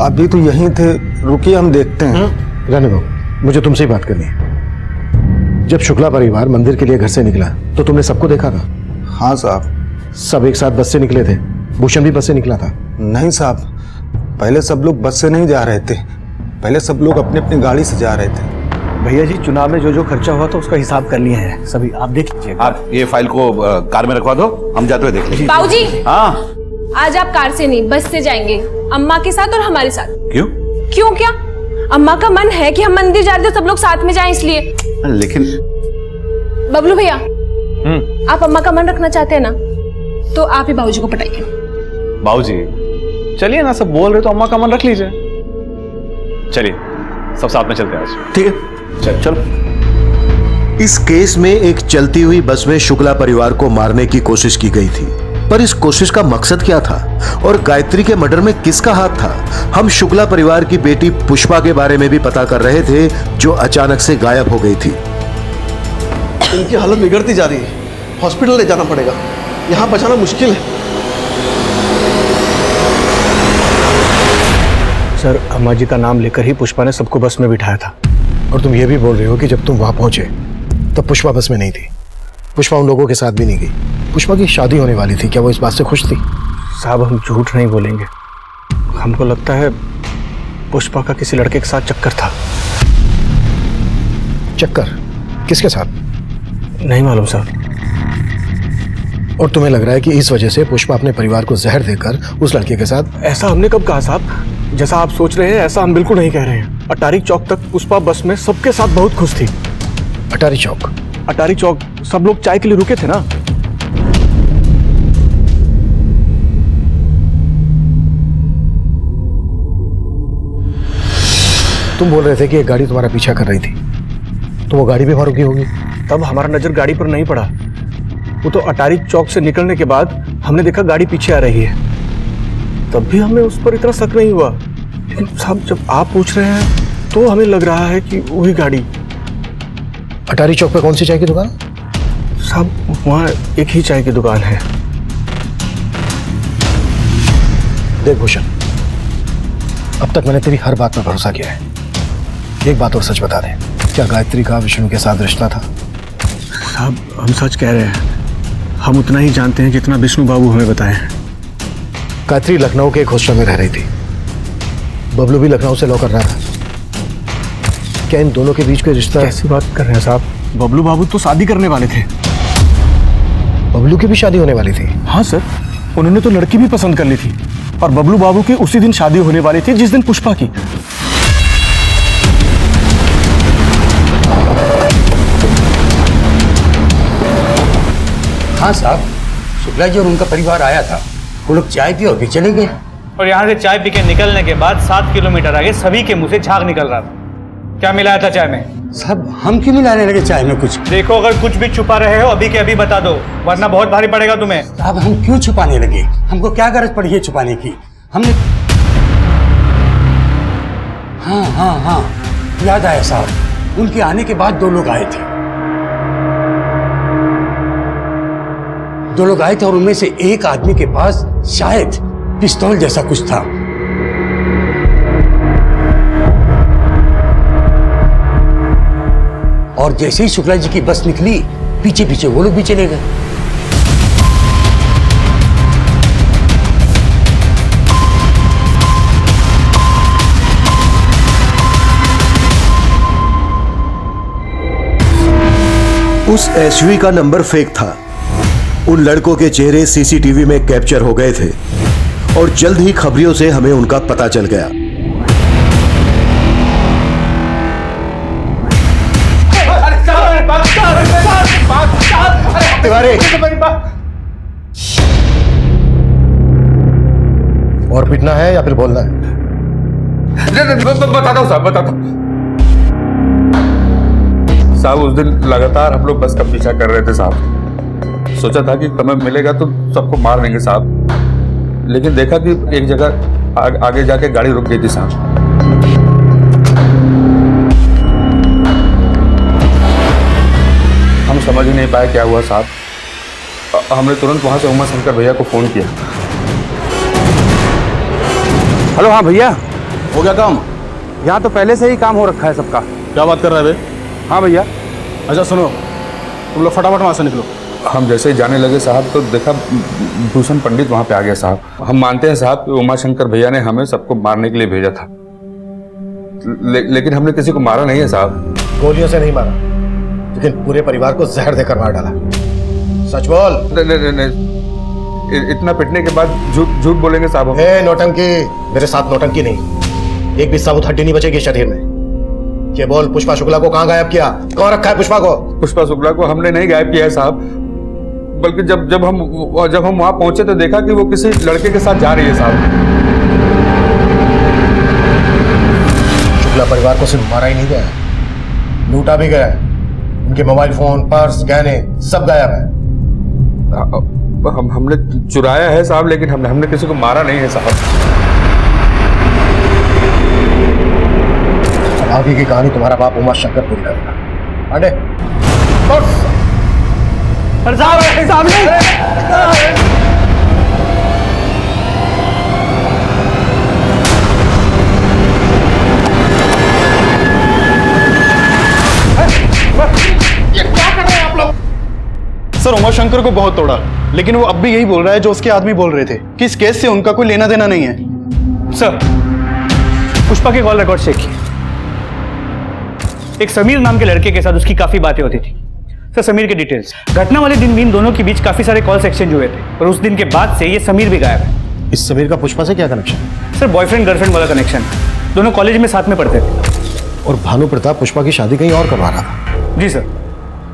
अभी तो यहीं थे, रुकिए हम देखते हैं। रहने दो, मुझे तुमसे ही बात करनी है। जब शुक्ला परिवार मंदिर के लिए घर से निकला तो तुमने सबको देखा था? हाँ साहब। सब एक साथ बस से निकले थे? भूषण भी बस से निकला था? नहीं साहब, पहले सब लोग बस से नहीं जा रहे थे, पहले सब लोग अपनी अपनी गाड़ी से जा रहे थे। भैया जी, चुनाव में जो जो खर्चा हुआ था उसका हिसाब कर लिए हैं सभी, आप देख लीजिए। आप ये फाइल को कार में रखवा दो, हम जाते हुए देख लेंगे। बाबूजी, हाँ आज आप कार से नहीं बस से जाएंगे, अम्मा के साथ और हमारे साथ। क्यों? क्यों क्या? अम्मा का मन है कि हम मंदिर जा रहे थे, सब लोग साथ में जाएं इसलिए। लेकिन बबलू भैया, आप अम्मा का मन रखना चाहते हैं ना, तो आप ही बाबूजी को पटाइए। बाबूजी चलिए ना, सब बोल रहे तो अम्मा का मन रख लीजिए। चलिए सब साथ में चलते हैं आज। ठीक है, चलो। इस केस में एक चलती हुई बस में शुक्ला परिवार को मारने की कोशिश की गई थी, पर इस कोशिश का मकसद क्या था और गायत्री के मर्डर में किसका हाथ था? हम शुक्ला परिवार की बेटी पुष्पा के बारे में भी पता कर रहे थे, जो अचानक से गायब हो गई थी। इनकी हालत बिगड़ती जा रही है, हॉस्पिटल ले जाना पड़ेगा, यहाँ बचाना मुश्किल है। सर, अम्मा जी का नाम लेकर ही पुष्पा ने सबको बस में बिठाया था। और तुम ये भी बोल रहे हो कि जब तुम वहां पहुंचे तब पुष्पा बस में नहीं थी? पुष्पा उन लोगों के साथ भी नहीं गई। पुष्पा की शादी होने वाली थी, क्या वो इस बात से खुश थी? साहब, हम झूठ नहीं बोलेंगे, हमको लगता है पुष्पा का किसी लड़के के साथ चक्कर था। चक्कर? किसके साथ? नहीं मालूम सर। और तुम्हें लग रहा है कि इस वजह से पुष्पा अपने परिवार को जहर देकर उस लड़के के साथ? ऐसा हमने कब कहा साहब? जैसा आप सोच रहे हैं ऐसा हम बिल्कुल नहीं कह रहे हैं। अटारी चौक तक पुष्पा बस में सबके साथ बहुत खुश थी। अटारी चौक? अटारी चौक, सब लोग चाय के लिए रुके थे ना। तुम बोल रहे थे कि एक गाड़ी तुम्हारा पीछा कर रही थी, तो वो गाड़ी भी वहां रुकी होगी। तब हमारा नजर गाड़ी पर नहीं पड़ा, वो तो अटारी चौक से निकलने के बाद हमने देखा गाड़ी पीछे आ रही है, तब भी हमें उस पर इतना शक नहीं हुआ। लेकिन साहब, जब आप पूछ रहे हैं तो हमें लग रहा है कि वही गाड़ी। अटारी चौक पे कौन सी चाय की दुकान? साहब, वहाँ एक ही चाय की दुकान है। देख भूषण, अब तक मैंने तेरी हर बात पर भरोसा किया है। एक बात और सच बता दे, क्या गायत्री का विष्णु के साथ रिश्ता था? साहब, हम सच कह रहे हैं, हम उतना ही जानते हैं जितना विष्णु बाबू हमें बताए हैं। गायत्री लखनऊ के एक हॉस्टल में रह रही थी, बबलू भी लखनऊ से लॉ कर रहा था। क्या इन दोनों के बीच कोई रिश्ता? कैसी बात कर रहे हैं साहब? बबलू बाबू तो शादी करने वाले थे। बबलू की भी शादी होने वाली थी? हाँ सर, उन्होंने तो लड़की भी पसंद कर ली थी और बबलू बाबू की उसी दिन शादी होने वाली थी जिस दिन पुष्पा की। हाँ साहब, शुक्ला जी और उनका परिवार आया था, वो लोग चाय पी और भी चले गए। और यहाँ से चाय पी के निकलने के बाद 7 किलोमीटर आगे सभी के मुंह से झाग निकल रहा था। क्या मिलाया था चाय में? साहब, हम क्यों मिलाने लगे चाय में कुछ? देखो, अगर कुछ भी छुपा रहे हो अभी के अभी बता दो, वरना बहुत भारी पड़ेगा तुम्हें। साहब, हम क्यों छुपाने लगे? हमको क्या गरज पड़ी है छुपाने की? हमने हाँ, याद आया साहब, उनके आने के बाद 2 लोग आए थे। 2 लोग आए थे और उनमें से एक आदमी के पास शायद पिस्तौल जैसा कुछ था। और जैसे ही शुक्ला जी की बस निकली, पीछे पीछे वो लोग भी चले गए। उस एसयूवी का नंबर फेक था। उन लड़कों के चेहरे सीसीटीवी में कैप्चर हो गए थे और जल्द ही खबरियों से हमें उनका पता चल गया। और पिटना है या फिर बोलना है? बताता हूँ साहब, बताता हूँ साहब। उस दिन लगातार हम लोग बस का पीछा कर रहे थे साहब। सोचा था कि समय मिलेगा तो सबको मार देंगे साहब, लेकिन देखा कि एक जगह आगे जाके गाड़ी रुक गई थी साहब। हम समझ ही नहीं पाए क्या हुआ साहब। हमने तुरंत वहां से उमा शंकर भैया को फोन किया हेलो, हाँ भैया, हो गया काम? यहाँ तो पहले से ही काम हो रखा है सबका। क्या बात कर रहे हैं? हाँ भैया। अच्छा सुनो, तुम लोग फटाफट वहाँ से निकलो। हम जैसे ही जाने लगे साहब तो देखा भूषण पंडित वहाँ पे आ गया साहब। हम मानते हैं साहब कि उमाशंकर भैया ने हमें सबको मारने के लिए भेजा था, लेकिन हमने किसी को मारा नहीं है साहब। गोलियों से नहीं मारा, लेकिन पूरे परिवार को जहर देकर मार डाला। सच बोल। नहीं, इतना पिटने के बाद झूठ बोलेंगे साहब? नौटंकी, मेरे साथ नौटंकी नहीं। एक भी साबुत हड्डी नहीं बचेगी शरीर में। ये बोल, पुष्पा शुक्ला को कहाँ गायब किया? कौन रखा है पुष्पा को? पुष्पा शुक्ला को हमने नहीं गायब किया है साहब, बल्कि जब हम वहां पहुंचे तो देखा कि वो किसी लड़के के साथ जा रही है साहब। शुक्ला परिवार को सिर्फ मारा ही नहीं गया, लूटा भी गया। उनके मोबाइल फोन, पर्स, गहने सब गायब है। हमने चुराया है साहब, लेकिन हमने किसी को मारा नहीं है साहब। आगे की कहानी तुम्हारा बाप उमाशंकर पूरी करेगा। आंडे ये क्या कर रहे हैं आप लोग? सर, उमाशंकर को बहुत तोड़ा, लेकिन वो अब भी यही बोल रहा है जो उसके आदमी बोल रहे थे कि इस केस से उनका कोई लेना देना नहीं है। सर, पुष्पा के कॉल रिकॉर्ड चेक किए। एक समीर नाम के लड़के के साथ उसकी काफी बातें होती थी। सर, समीर के डिटेल्स, घटना वाले दिन भी इन दोनों के बीच काफी सारे कॉल्स एक्सचेंज हुए थे, और उस दिन के बाद से ये समीर भी गायब है। इस समीर का पुष्पा से क्या कनेक्शन? सर, बॉयफ्रेंड गर्लफ्रेंड वाला कनेक्शन। दोनों कॉलेज में साथ में पढ़ते थे। और भानु प्रताप पुष्पा की शादी कहीं और करवा रहा था। जी सर।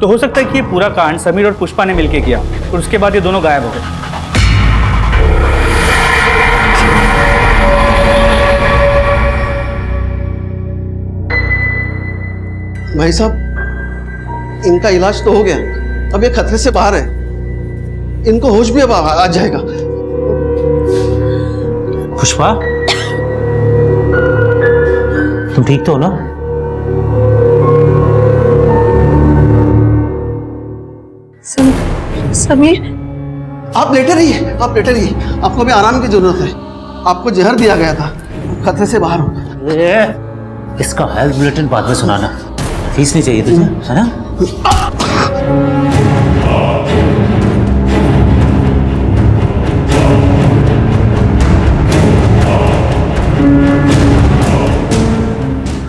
तो हो सकता है कि ये पूरा कांड समीर और पुष्पा ने मिलकर किया, और उसके बाद ये दोनों गायब हो गए। भाई साहब, इनका इलाज तो हो गया, अब ये खतरे से बाहर है। इनको होश भी अब आ जाएगा। पुष्पा, तुम ठीक तो हो ना? समीर, आप लेटे रहिए, आप लेटे रहिए। आपको अभी आराम की जरूरत है। आपको जहर दिया गया था, खतरे से बाहर हो। इसका हेल्थ बुलेटिन बाद में सुनाना। फीस नहीं चाहिए तुझे, है ना?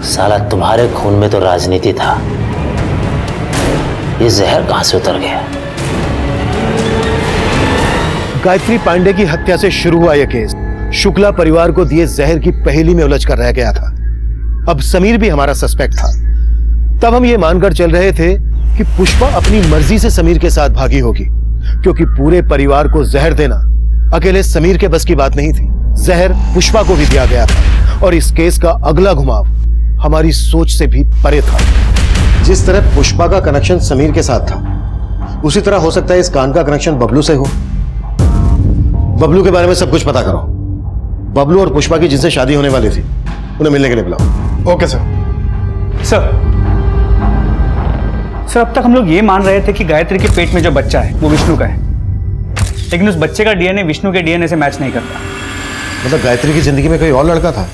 साला, तुम्हारे खून में तो राजनीति था, ये जहर कहां से उतर गया? गायत्री पांडे की हत्या से शुरू हुआ यह केस शुक्ला परिवार को दिए जहर की पहेली में उलझ कर रह गया था। अब समीर भी हमारा सस्पेक्ट था। तब हम ये मानकर चल रहे थे कि पुष्पा अपनी मर्जी से समीर के साथ भागी होगी, क्योंकि पूरे परिवार को जहर देना अकेले समीर के बस की बात नहीं थी। जहर पुष्पा को भी दिया गया था, और इस केस का अगला घुमाव हमारी सोच से भी परे था। जिस तरह पुष्पा का कनेक्शन समीर के साथ था, उसी तरह हो सकता है इस कांड का कनेक्शन बबलू से हो। बबलू के बारे में सब कुछ पता करो। बबलू और पुष्पा की जिनसे शादी होने वाली थी, उन्हें मिलने के लिए बुलाओ। Okay sir. सर, अब तक हम लोग ये मान रहे थे कि गायत्री के पेट में जो बच्चा है वो विष्णु का है, लेकिन उस बच्चे का डीएनए विष्णु के डीएनए से मैच नहीं करता। मतलब गायत्री की जिंदगी में कोई और लड़का था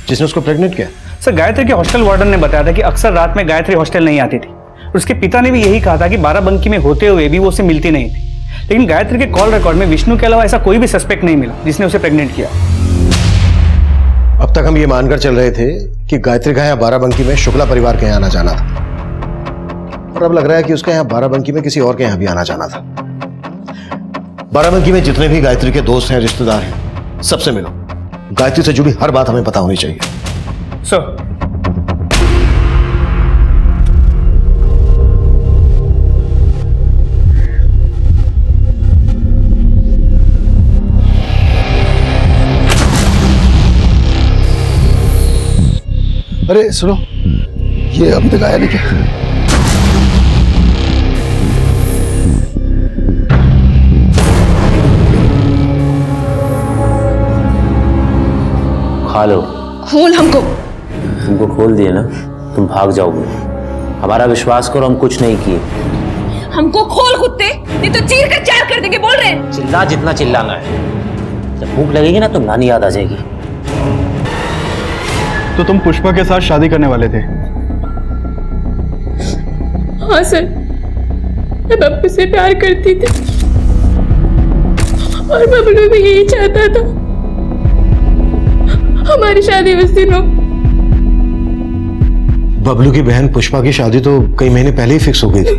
जिसने उसको प्रेग्नेंट किया? सर, गायत्री के हॉस्टल वार्डन ने बताया था कि अक्सर रात में गायत्री हॉस्टल नहीं आती थी। उसके पिता ने भी यही कहा था कि बाराबंकी में होते हुए भी वो उससे मिलती नहीं थी। लेकिन गायत्री के कॉल रिकॉर्ड में विष्णु के अलावा ऐसा कोई भी सस्पेक्ट नहीं मिला जिसने उसे प्रेग्नेंट किया। अब तक हम ये मानकर चल रहे थे कि गायत्री का यहाँ बाराबंकी में शुक्ला परिवार के यहाँ आना जाना था, और अब लग रहा है कि उसका यहाँ बाराबंकी में किसी और के यहाँ भी आना जाना था। बाराबंकी में जितने भी गायत्री के दोस्त हैं, रिश्तेदार हैं, सबसे मिलो। गायत्री से जुड़ी हर बात हमें पता होनी चाहिए। सर, अरे सुनो, ये अभी तक आया नहीं क्या? खा लो। खोल हमको। तुमको खोल दिए ना, तुम भाग जाओगे। हमारा विश्वास करो, हम कुछ नहीं किए। हमको खोल कुत्ते, नहीं तो चीर कर चार कर देंगे। बोल रहे हैं। चिल्ला जितना चिल्लाना है। जब भूख लगेगी ना तो नानी याद आ जाएगी। तो तुम पुष्पा के साथ शादी करने वाले थे? हाँ सर, मैं बब्लू से प्यार करती थी और बबलू भी यही चाहता था। हमारी शादी उस दिन हो। बबलू की बहन पुष्पा की शादी तो कई महीने पहले ही फिक्स हो गई थी।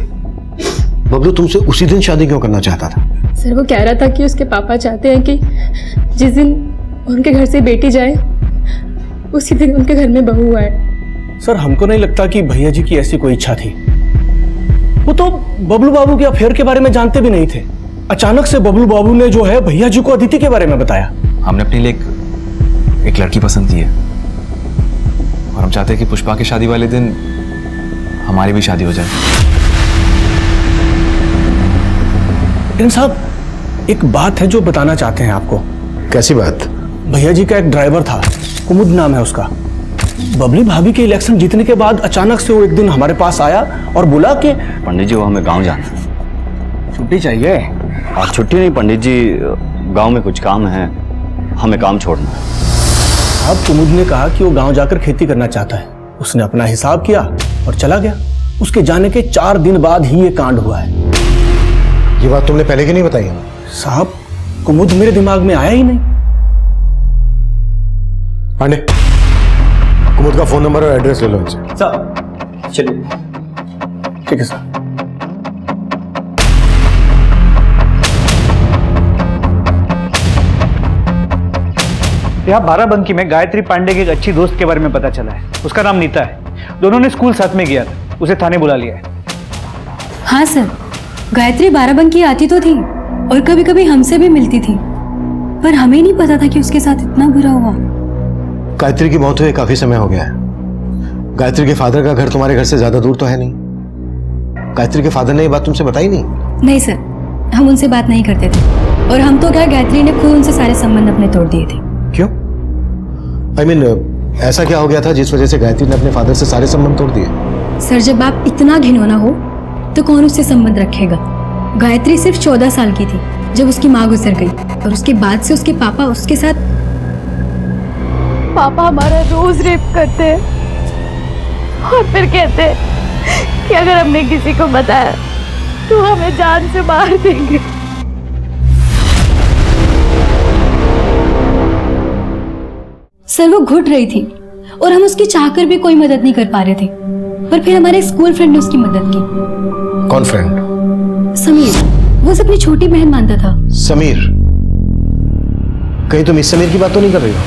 बबलू तुमसे उसी दिन शादी क्यों करना चाहता था? सर वो कह रहा था कि उसके पापा चाहते हैं कि जिस दिन उनके घर से बेटी जाए उसी दिन उनके घर में बहू आए। सर हमको नहीं लगता कि भैया जी की ऐसी कोई इच्छा थी। वो तो बबलू बाबू के अफेयर के बारे में जानते भी नहीं थे। अचानक से बबलू बाबू ने जो है भैया जी को अदिति के बारे में बताया। हमने अपने लिए एक लड़की पसंद की है और हम चाहते हैं कि पुष्पा की शादी वाले दिन हमारी भी शादी हो जाए। लेकिन साहब एक बात है जो बताना चाहते हैं आपको। कैसी बात? भैया जी का एक ड्राइवर था, कुमुद नाम है उसका। बबली भाभी के इलेक्शन जीतने के बाद अचानक से वो एक दिन हमारे पास आया और बोला कि पंडित जी वो हमें गांव जाना है। छुट्टी चाहिए? और छुट्टी नहीं पंडित जी, गांव में कुछ काम है, हमें काम छोड़ना है। अब कुमुद ने कहा कि वो गांव जाकर खेती करना चाहता है। उसने अपना हिसाब किया और चला गया। उसके जाने के 4 दिन बाद ही ये कांड हुआ है। ये बात तुमने पहले क्यों नहीं बताई? साहब कुमुद मेरे दिमाग में आया ही नहीं। पांडे, कुमुद का फोन नंबर और एड्रेस ले लो इनसे। सर चलिए। ठीक है सर। यहाँ बाराबंकी में गायत्री पांडे की एक अच्छी दोस्त के बारे में पता चला है। उसका नाम नीता है। दोनों ने स्कूल साथ में किया था। उसे थाने बुला लिया है। हाँ सर, गायत्री बाराबंकी आती तो थी और कभी कभी हमसे भी मिलती थी, पर हमें नहीं पता था कि उसके साथ इतना बुरा हुआ। गायत्री की मौत हुए काफी समय हो गया है। गायत्री के फादर का घर तुम्हारे घर से ज्यादा दूर तो है नहीं। गायत्री के फादर ने ये बात तुमसे बताई नहीं? नहीं सर, हम उनसे बात नहीं करते थे और हम तो क्या, गायत्री ने खुद उनसे सारे संबंध अपने तोड़ दिए थे। क्यों? I mean, ऐसा क्या हो गया था जिस वजह से गायत्री ने अपने फादर से सारे संबंध तोड़ दिए? सर जब आप इतना घिनौना हो तो कौन उससे संबंध रखेगा? गायत्री सिर्फ 14 साल की थी जब उसकी माँ गुजर गई और उसके बाद से उसके पापा उसके साथ। पापा हमारा रोज रेप करते हैं और फिर कहते हैं कि अगर हमने किसी को बताया तो हमें जान से मार देंगे। सर वो घुट रही थी और हम उसकी चाहकर भी कोई मदद नहीं कर पा रहे थे, पर फिर हमारे स्कूल फ्रेंड ने उसकी मदद की। कौन फ्रेंड? समीर, वो उसे अपनी छोटी बहन मानता था। समीर? कहीं तुम इस समीर की बात तो नहीं कर रही हो?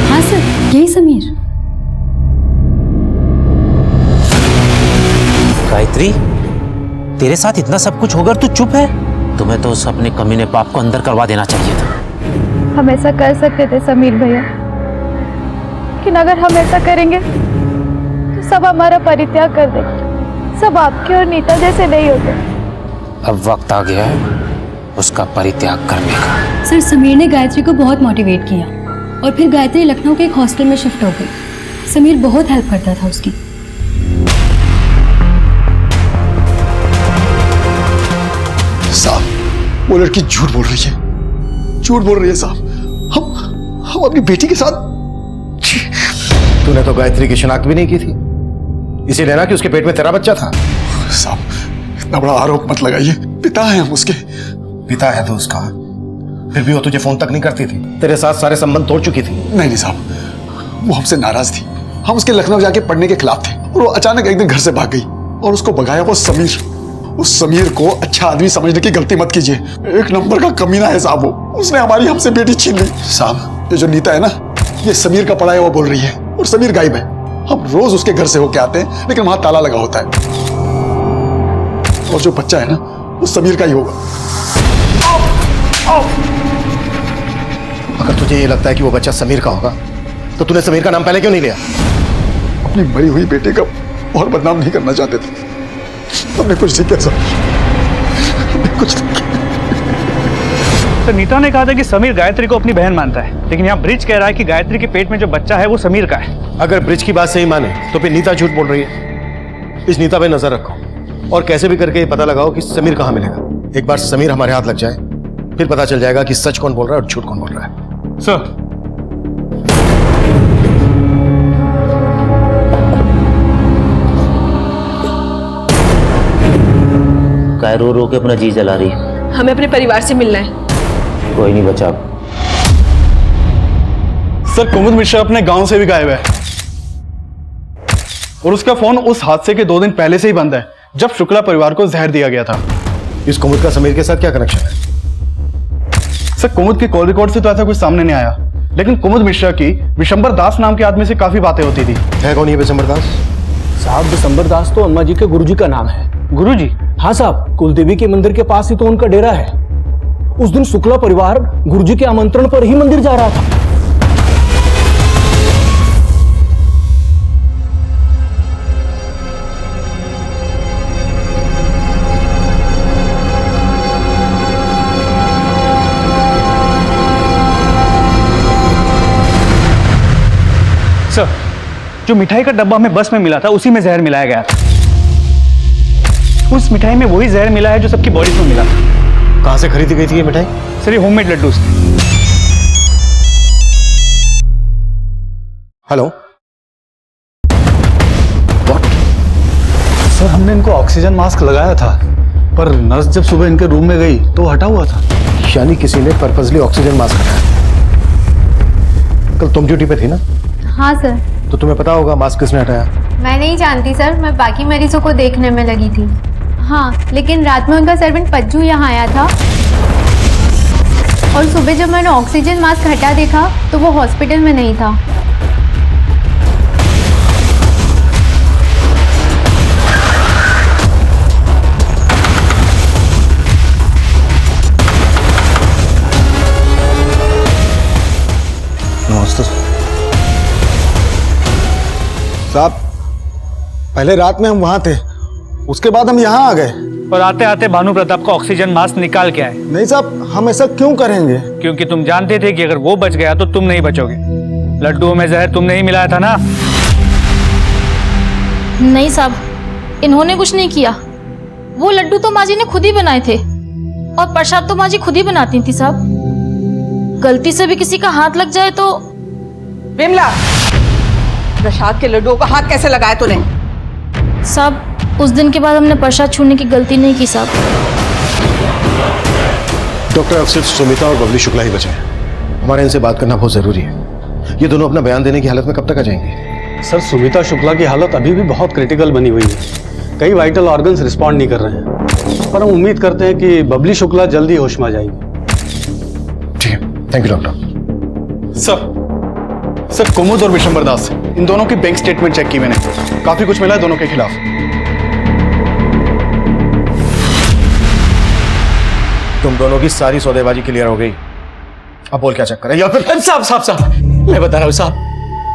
हाँ सर, यही समीर। गायत्री, तेरे साथ इतना सब कुछ होकर तू चुप है? तुम्हें तो उस अपने कमीने बाप को अंदर करवा देना चाहिए था। हम ऐसा कर सकते थे समीर भैया, लेकिन अगर हम ऐसा करेंगे तो सब हमारा परित्याग कर देंगे। सब आपके और नीता जैसे नहीं होते। अब वक्त आ गया है उसका परित्याग करने का। सर समीर ने गायत्री को बहुत मोटिवेट किया और फिर गायत्री लखनऊ के एक हॉस्टल में शिफ्ट हो गई। समीर बहुत हेल्प करता था उसकी। साहब, वो लड़की झूठ बोल रही है। झूठ बोल रही है साहब। हम अपनी बेटी के साथ। तूने तो गायत्री की शिनाख्त भी नहीं की थी, इसीलिए ना कि उसके पेट में तेरा बच्चा था। साहब, इतना बड़ा आरोप मत लगाइए। पिता है हम उसके। पिता है तो उसका, फिर भी वो तुझे फोन तक नहीं करती थी। तेरे साथ सारे संबंध तोड़ चुकी थी। नहीं साहब, वो हमसे नाराज थी। हम उसके लखनऊ जाके पढ़ने के खिलाफ थे और वो अचानक एक दिन घर से भाग गई और उसको भगाया वो समीर। उस समीर को अच्छा आदमी समझने की गलती मत कीजिए। एक नंबर का कमीना है साहब वो। उसने हमारी हमसे बेटी छीन ली। साहब, ये जो नीता है ना, ये समीर का पढ़ा है वो बोल रही है और समीर गायब है। हम रोज उसके घर से होके आते हैं लेकिन वहां ताला लगा होता है। और जो बच्चा है ना, वो समीर का ही होगा। अगर तुझे ये लगता है कि वो बच्चा समीर का होगा तो तूने समीर का नाम पहले क्यों नहीं लिया? अपनी मरी हुई बेटे का और बदनाम नहीं करना चाहते थे। हमने कुछ नहीं किया सर, कुछ नहीं किया। तो नीता ने कहा था कि समीर गायत्री को अपनी बहन मानता है, लेकिन यहाँ ब्रिज कह रहा है कि गायत्री के पेट में जो बच्चा है वो समीर का है। अगर ब्रिज की बात सही माने तो फिर नीता झूठ बोल रही है। इस नीता पे नजर रखो और कैसे भी करके ये पता लगाओ कि समीर कहाँ मिलेगा। एक बार समीर हमारे हाथ लग जाए फिर पता चल जाएगा कि सच कौन बोल रहा है और झूठ कौन बोल रहा है। सर। काय रो रो के अपना जी जला रही है? हमें अपने परिवार से मिलना है। कोई नहीं बचा। सर कुमुद मिश्रा अपने गांव से भी गायब है और उसका फोन उस हादसे के 2 दिन पहले से ही बंद है जब शुक्ला परिवार को जहर दिया गया था। इस कुमुद का समीर के साथ क्या कनेक्शन है? सर कुमुद के कॉल रिकॉर्ड से तो ऐसा कुछ सामने नहीं आया, लेकिन कुमुद मिश्रा की विशंबर दास नाम के आदमी से काफी बातें होती थी। है कौन ये विशंबर दास? साहब विशंबर दास तो अम्मा जी के गुरुजी का नाम है। गुरुजी? हाँ साहब, कुलदेवी के मंदिर के पास ही तो उनका डेरा है। उस दिन शुक्ला परिवार गुरुजी के आमंत्रण पर ही मंदिर जा रहा था। सर, जो मिठाई का डब्बा हमें बस में मिला था उसी में जहर मिलाया गया था। उस मिठाई में वही जहर मिला है जो सबकी बॉडी में मिला था। कहां से खरीदी गई थी ये मिठाई? सर, ये होममेड लड्डू। हेलो, सर हमने इनको ऑक्सीजन मास्क लगाया था, पर नर्स जब सुबह इनके रूम में गई तो हटा हुआ था। यानी किसी ने पर्पसली ऑक्सीजन मास्क हटाया। कल तुम ड्यूटी पे थी ना? हाँ सर। तो तुम्हें पता होगा मास्क किसने हटाया? मैं नहीं जानती सर, मैं बाकी मरीजों को देखने में लगी थी। हाँ, लेकिन रात में उनका सर्वेंट पज्जू यहाँ आया था और सुबह जब मैंने ऑक्सीजन मास्क हटा देखा तो वो हॉस्पिटल में नहीं था। नमस्ते साहब, पहले रात में हम वहां थे, उसके बाद हम यहाँ आ गए और आते आते भानु प्रताप का ऑक्सीजन मास्क निकाल के आए। नहीं साहब, हम ऐसा क्यों करेंगे? क्योंकि तुम जानते थे कि अगर वो बच गया तो तुम नहीं बचोगे। लड्डुओं में जहर तुमने ही मिलाया था ना? नहीं साहब, इन्होंने कुछ नहीं किया। वो लड्डू तो माँ जी ने खुद ही बनाए थे और प्रसाद तो माँ जी खुद ही बनाती थी साहब। गलती से भी किसी का हाथ लग जाए तो। विमला, प्रसाद के लड्डुओं का हाथ कैसे लगाया तूने? साहब, उस दिन के बाद हमने प्रसाद छूने की गलती नहीं की साहब। डॉक्टर, अब सिर्फ सुमिता और बबली शुक्ला ही बचे हैं। हमारे इनसे बात करना बहुत जरूरी है। ये दोनों अपना बयान देने की हालत में कब तक आ जाएंगे? सर, सुमिता शुक्ला की हालत अभी भी बहुत क्रिटिकल बनी हुई है। कई वाइटल ऑर्गन्स रिस्पॉन्ड नहीं कर रहे हैं, पर हम उम्मीद करते हैं कि बबली शुक्ला जल्दी होश में आ जाएगी। ठीक है, थैंक यू डॉक्टर। सर कुमुद और विशंबर दास, इन दोनों की बैंक स्टेटमेंट चेक की मैंने, काफी कुछ मिला है दोनों के खिलाफ। तुम दोनों की सारी सौदेबाजी क्लियर हो गई, अब बोल क्या चक्कर है? या फिर साहब, मैं बता रहा हूँ साहब,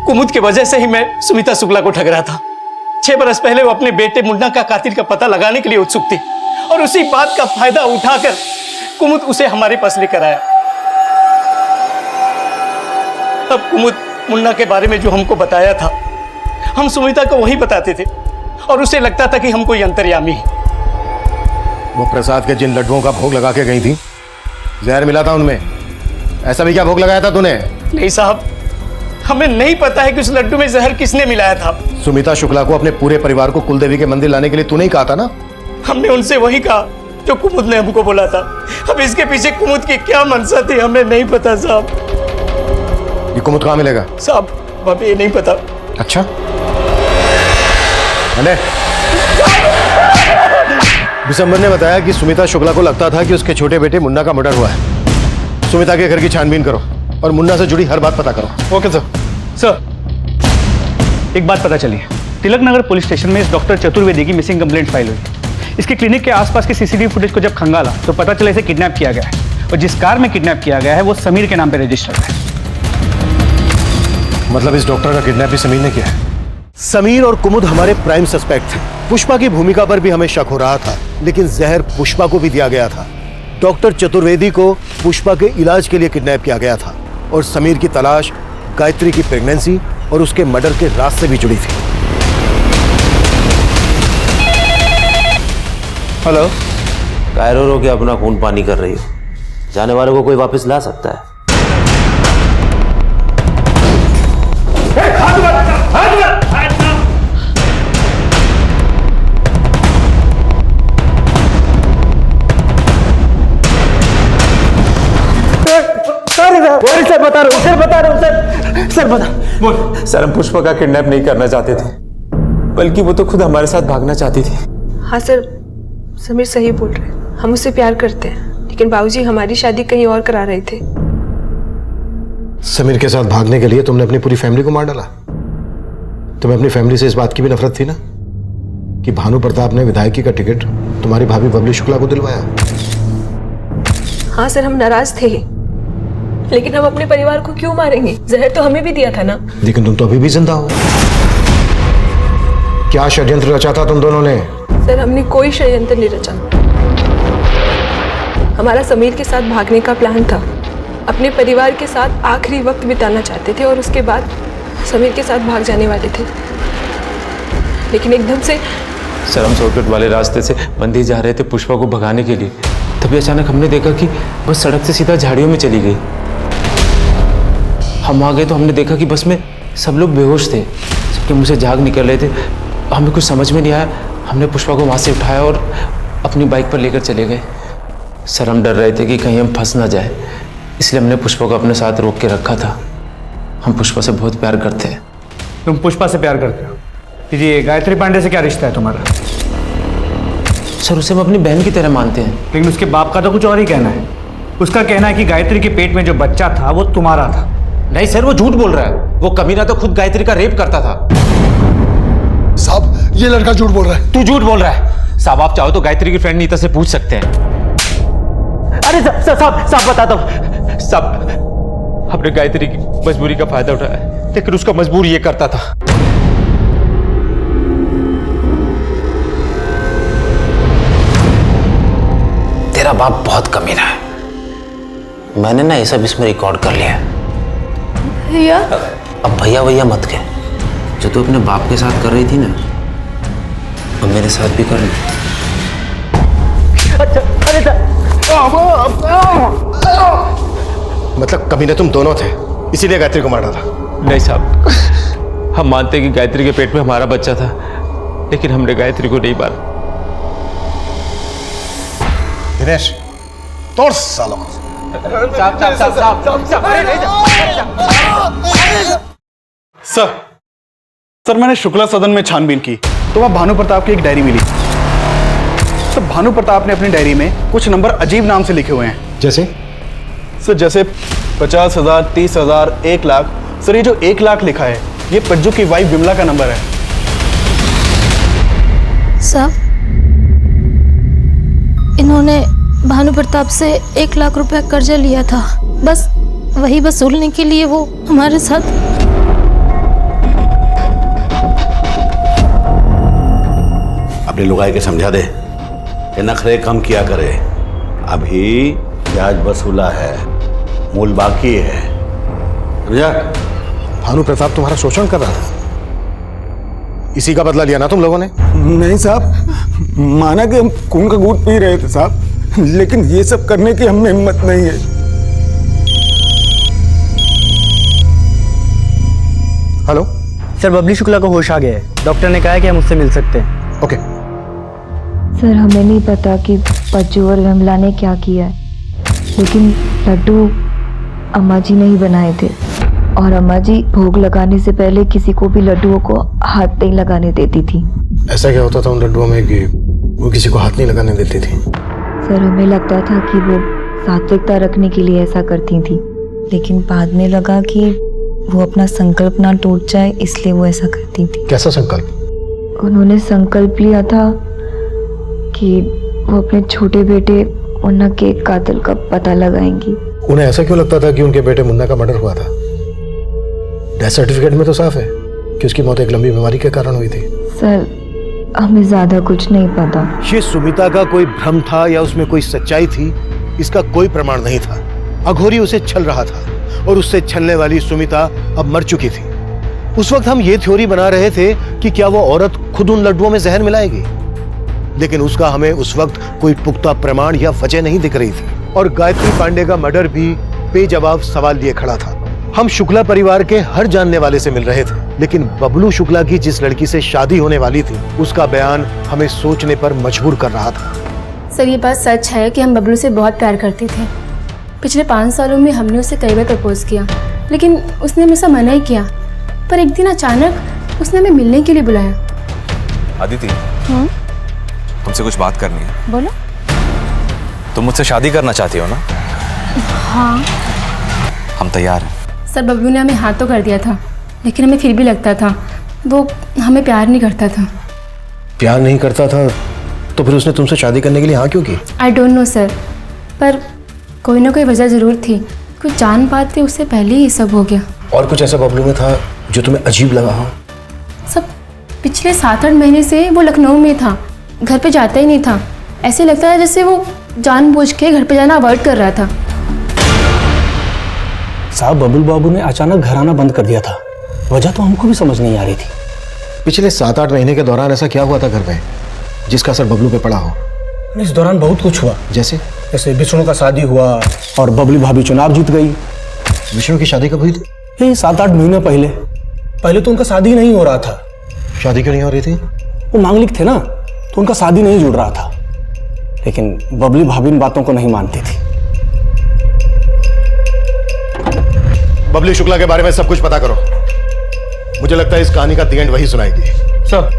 कुमुद की वजह से ही मैं सुमिता शुक्ला को ठग रहा था। 6 बरस पहले वो अपने बेटे मुन्ना का कातिल का पता लगाने के लिए उत्सुक थी और उसी बात का फायदा उठाकर कुमुद उसे हमारे पास लेकर आया। अब कुमुद मुन्ना के बारे में जो हमको बताया था, हम सुमिता को वही बताते थे और उसे लगता था कि हम कोई अंतर्यामी है। वो प्रसाद के जिन लड्डुओं का भोग लगा के गई थी, जहर मिला था उनमें। ऐसा भी क्या भोग लगाया था तूने? नहीं साहब, हमें नहीं पता है कि उस लड्डू में जहर किसने मिलाया था। सुमिता शुक्ला को अपने पूरे परिवार को कुलदेवी के मंदिर लाने के लिए तूने ही कहा था ना? हमने उनसे वही कहा जो कुमुद ने हमको बोला था। अब इसके पीछे कुमुद की क्या मंशा थी हमें नहीं पता साहब। ये कुमुद कहाँ मिलेगा? साहब, हमें ये नहीं पता। अच्छा, विशंबर ने बताया कि सुमिता शुक्ला को लगता था कि उसके छोटे बेटे मुन्ना का मर्डर हुआ है। सुमिता के घर की छानबीन करो और मुन्ना से जुड़ी हर बात पता करो। Okay sir. सर, एक बात पता चली है। तिलक नगर पुलिस स्टेशन में इस डॉक्टर चतुर्वेदी की मिसिंग कंप्लेंट फाइल हुई। इसके क्लिनिक के आसपास के सीसीटीवी फुटेज को जब खंगाला तो पता चला इसे किडनैप किया गया है और जिस कार में किडनैप किया गया है वो समीर के नाम पे रजिस्टर्ड है। मतलब इस डॉक्टर का किडनैप भी समीर ने किया है? समीर और कुमुद हमारे प्राइम सस्पेक्ट थे। पुष्पा की भूमिका पर भी हमें शक हो रहा था, लेकिन जहर पुष्पा को भी दिया गया था। डॉक्टर चतुर्वेदी को पुष्पा के इलाज के लिए किडनैप किया गया था और समीर की तलाश गायत्री की प्रेगनेंसी और उसके मर्डर के राज से भी जुड़ी थी। हेलो, कायरो रो के अपना खून पानी कर रही हो? जाने वाले को कोई वापस ला सकता है? सर बता रहा हूँ सर बता। बोल। सर हम पुष्पा का किडनैप नहीं करना चाहते थे, बल्कि वो तो खुद हमारे साथ भागना चाहती थी। हाँ सर, समीर सही बोल रहे हैं, हम उससे प्यार करते हैं, लेकिन बाबूजी हमारी शादी कहीं और करा रहे थे। समीर के साथ भागने के लिए तुमने अपनी पूरी फैमिली को मार डाला। तुम्हें अपनी फैमिली से इस बात की भी नफरत थी ना कि भानु प्रताप ने विधायकी का टिकट तुम्हारी भाभी बबली शुक्ला को दिलवाया। हाँ सर, हम नाराज थे, लेकिन हम अपने परिवार को क्यों मारेंगे? जहर तो हमें भी दिया था ना। लेकिन तुम तो अभी भी जिंदा हो। क्या षड्यंत्र रचा था तुम दोनों ने? सर हमने कोई षड्यंत्र नहीं रचा। हमारा समीर के साथ भागने का प्लान था। अपने परिवार के साथ आखिरी वक्त बिताना चाहते थे और उसके बाद समीर के साथ भाग जाने वाले थे, लेकिन एकदम से सर हम शॉर्टकट वाले रास्ते से मंदिर जा रहे थे पुष्पा को भगाने के लिए, तभी अचानक हमने देखा कि बस सड़क से सीधा झाड़ियों में चली गई। हम आ गए तो हमने देखा कि बस में सब लोग बेहोश थे, सबके मुंह से झाग निकल रहे थे। हमें कुछ समझ में नहीं आया, हमने पुष्पा को वहाँ से उठाया और अपनी बाइक पर लेकर चले गए। सर हम डर रहे थे कि कहीं हम फंस ना जाए, इसलिए हमने पुष्पा को अपने साथ रोक के रखा था। हम पुष्पा से बहुत प्यार करते हैं। तुम पुष्पा से प्यार करते हो? ये गायत्री पांडे से क्या रिश्ता है तुम्हारा? सर उसे हम अपनी बहन की तरह मानते हैं। लेकिन उसके बाप का तो कुछ और ही कहना है। उसका कहना है कि गायत्री के पेट में जो बच्चा था वो तुम्हारा था। नहीं सर, वो झूठ बोल रहा है। वो कमीना तो खुद गायत्री का रेप करता था। साहब ये लड़का झूठ बोल रहा है। तू झूठ बोल रहा है। साहब आप चाहो तो गायत्री की फ्रेंड नीता से पूछ सकते हैं। अरे साहब बता दो। साहब हमने गायत्री की मजबूरी का फायदा उठाया, लेकिन उसका मजबूर ये करता था। तेरा बाप बहुत कमीना है। मैंने ना ये सब इसमें रिकॉर्ड कर लिया है। भैया अब भैया मत कह। जो तू अपने बाप के साथ कर रही थी ना, अब मेरे साथ भी कर ली। मतलब कमीने तुम दोनों थे, इसीलिए गायत्री को मार डाला? नहीं साहब, हम मानते कि गायत्री के पेट में हमारा बच्चा था, लेकिन हमने गायत्री को नहीं मारा। दिनेश तोड़ सालों। सर मैंने शुक्ला सदन में छानबीन की तो वहां भानु प्रताप की एक डायरी मिली। तो भानु प्रताप ने अपनी डायरी में कुछ नंबर अजीब नाम से लिखे हुए हैं। जैसे? सर जैसे 50,000, 30,000, 1 लाख। सर ये जो 1 लाख लिखा है ये पज्जू की वाइफ विमला का नंबर है। साहब इन्होंने भानु प्रताप से 1 लाख रुपया कर्जा लिया था, बस वही वसूलने के लिए वो हमारे साथ। अपने लुगाई के समझा दे कि नखरे कम किया करे। अभी ब्याज वसूला है, मूल बाकी है। समझा? भानु प्रताप तुम्हारा शोषण कर रहा था, इसी का बदला लिया ना तुम लोगों ने? नहीं साहब, माना कि हम खून का घूंट पी रहे थे साहब, लेकिन ये सब करने की हमें हिम्मत नहीं है। हेलो सर, बबली शुक्ला को होश आ गया है। डॉक्टर ने कहा है कि हम उससे मिल सकते हैं। ओके। सर हमें नहीं पता कि पज्जू और विमला ने क्या किया है, लेकिन लड्डू अम्मा जी ने ही बनाए थे और अम्मा जी भोग लगाने से पहले किसी को भी लड्डुओं को हाथ नहीं लगाने देती थी। ऐसा क्या होता था उन लड्डुओं में कि वो किसी को हाथ नहीं लगाने देती थी? सर हमें लगता था कि वो सात्विकता रखने के लिए ऐसा करती थी, लेकिन बाद में लगा कि वो अपना संकल्प ना टूट जाए इसलिए वो ऐसा करती थी। कैसा संकल्प? उन्होंने संकल्प लिया था कि वो अपने छोटे बेटे मुन्ना के कातिल का पता लगाएंगी। उन्हें ऐसा क्यों लगता था कि उनके बेटे मुन्ना का मर्डर हुआ था? डेथ सर्टिफिकेट में तो साफ है कि उसकी मौत एक लंबी बीमारी के कारण हुई थी। सर हमें ज्यादा कुछ नहीं पता। ये सुमिता का कोई भ्रम था या उसमें कोई सच्चाई थी, इसका कोई प्रमाण नहीं था। अघोरी उसे छल रहा था और उससे छलने वाली सुमिता अब मर चुकी थी। उस वक्त हम ये थ्योरी बना रहे थे कि क्या वो औरत खुद उन लड्डुओं में जहर मिलाएगी, लेकिन उसका हमें उस वक्त कोई पुख्ता प्रमाण या वजह नहीं दिख रही थी। और गायत्री पांडे का मर्डर भी बेजवाब सवाल लिए खड़ा था। हम शुक्ला परिवार के हर जानने वाले से मिल रहे थे, लेकिन बबलू शुक्ला की जिस लड़की से शादी होने वाली थी उसका बयान हमें सोचने पर मजबूर कर रहा था। सर ये बात सच है कि हम बबलू से बहुत प्यार करते थे, पिछले 5 सालों में हमने उसे कई बार प्रपोज किया, लेकिन उसने हमेशा मना ही किया। पर एक दिन अचानक उसने हमें मिलने के लिए बुलाया। अदिति, तुमसे कुछ बात करनी है। बोलो। तुम मुझसे शादी करना चाहती हो ना? हाँ। हम तैयार हैं। सर, बबलू ने हमें हाँ तो कर दिया था, लेकिन हमें फिर भी लगता था वो हमें प्यार नहीं करता था। प्यार नहीं करता था तो फिर उसने तुमसे शादी करने के लिए हाँ क्यों की? आई डोंट नो सर, पर कोई ना कोई वजह ज़रूर थी। कुछ जान पाते उससे पहले ही सब हो गया। और कुछ ऐसा बबलू में था जो तुम्हें अजीब लगा हो? सब पिछले 7-8 महीने से वो लखनऊ में था, घर पे जाता ही नहीं था। ऐसे लगता है जैसे वो जानबूझ के घर पे जाना अवॉइड कर रहा था। साहब, बबलू बाबू ने अचानक घर आना बंद कर दिया था। वजह तो हमको भी समझ नहीं आ रही थी। पिछले 7-8 महीने के दौरान ऐसा क्या हुआ था घर पे जिसका असर बबलू पे पड़ा हो? इस दौरान बहुत कुछ हुआ। जैसे विष्णु का शादी हुआ और बबली भाभी चुनाव जीत गई। विष्णु की शादी कब हुई थी? ये 7-8 महीने पहले। पहले तो उनका शादी नहीं हो रहा था। शादी क्यों नहीं हो रही थी? वो मांगलिक थे ना, तो उनका शादी नहीं जुड़ रहा था। लेकिन बबली भाभी इन बातों को नहीं मानती थी। बबली शुक्ला के बारे में सब कुछ पता करो। मुझे लगता है इस कहानी का दी एंड वही सुनाएगी। सर,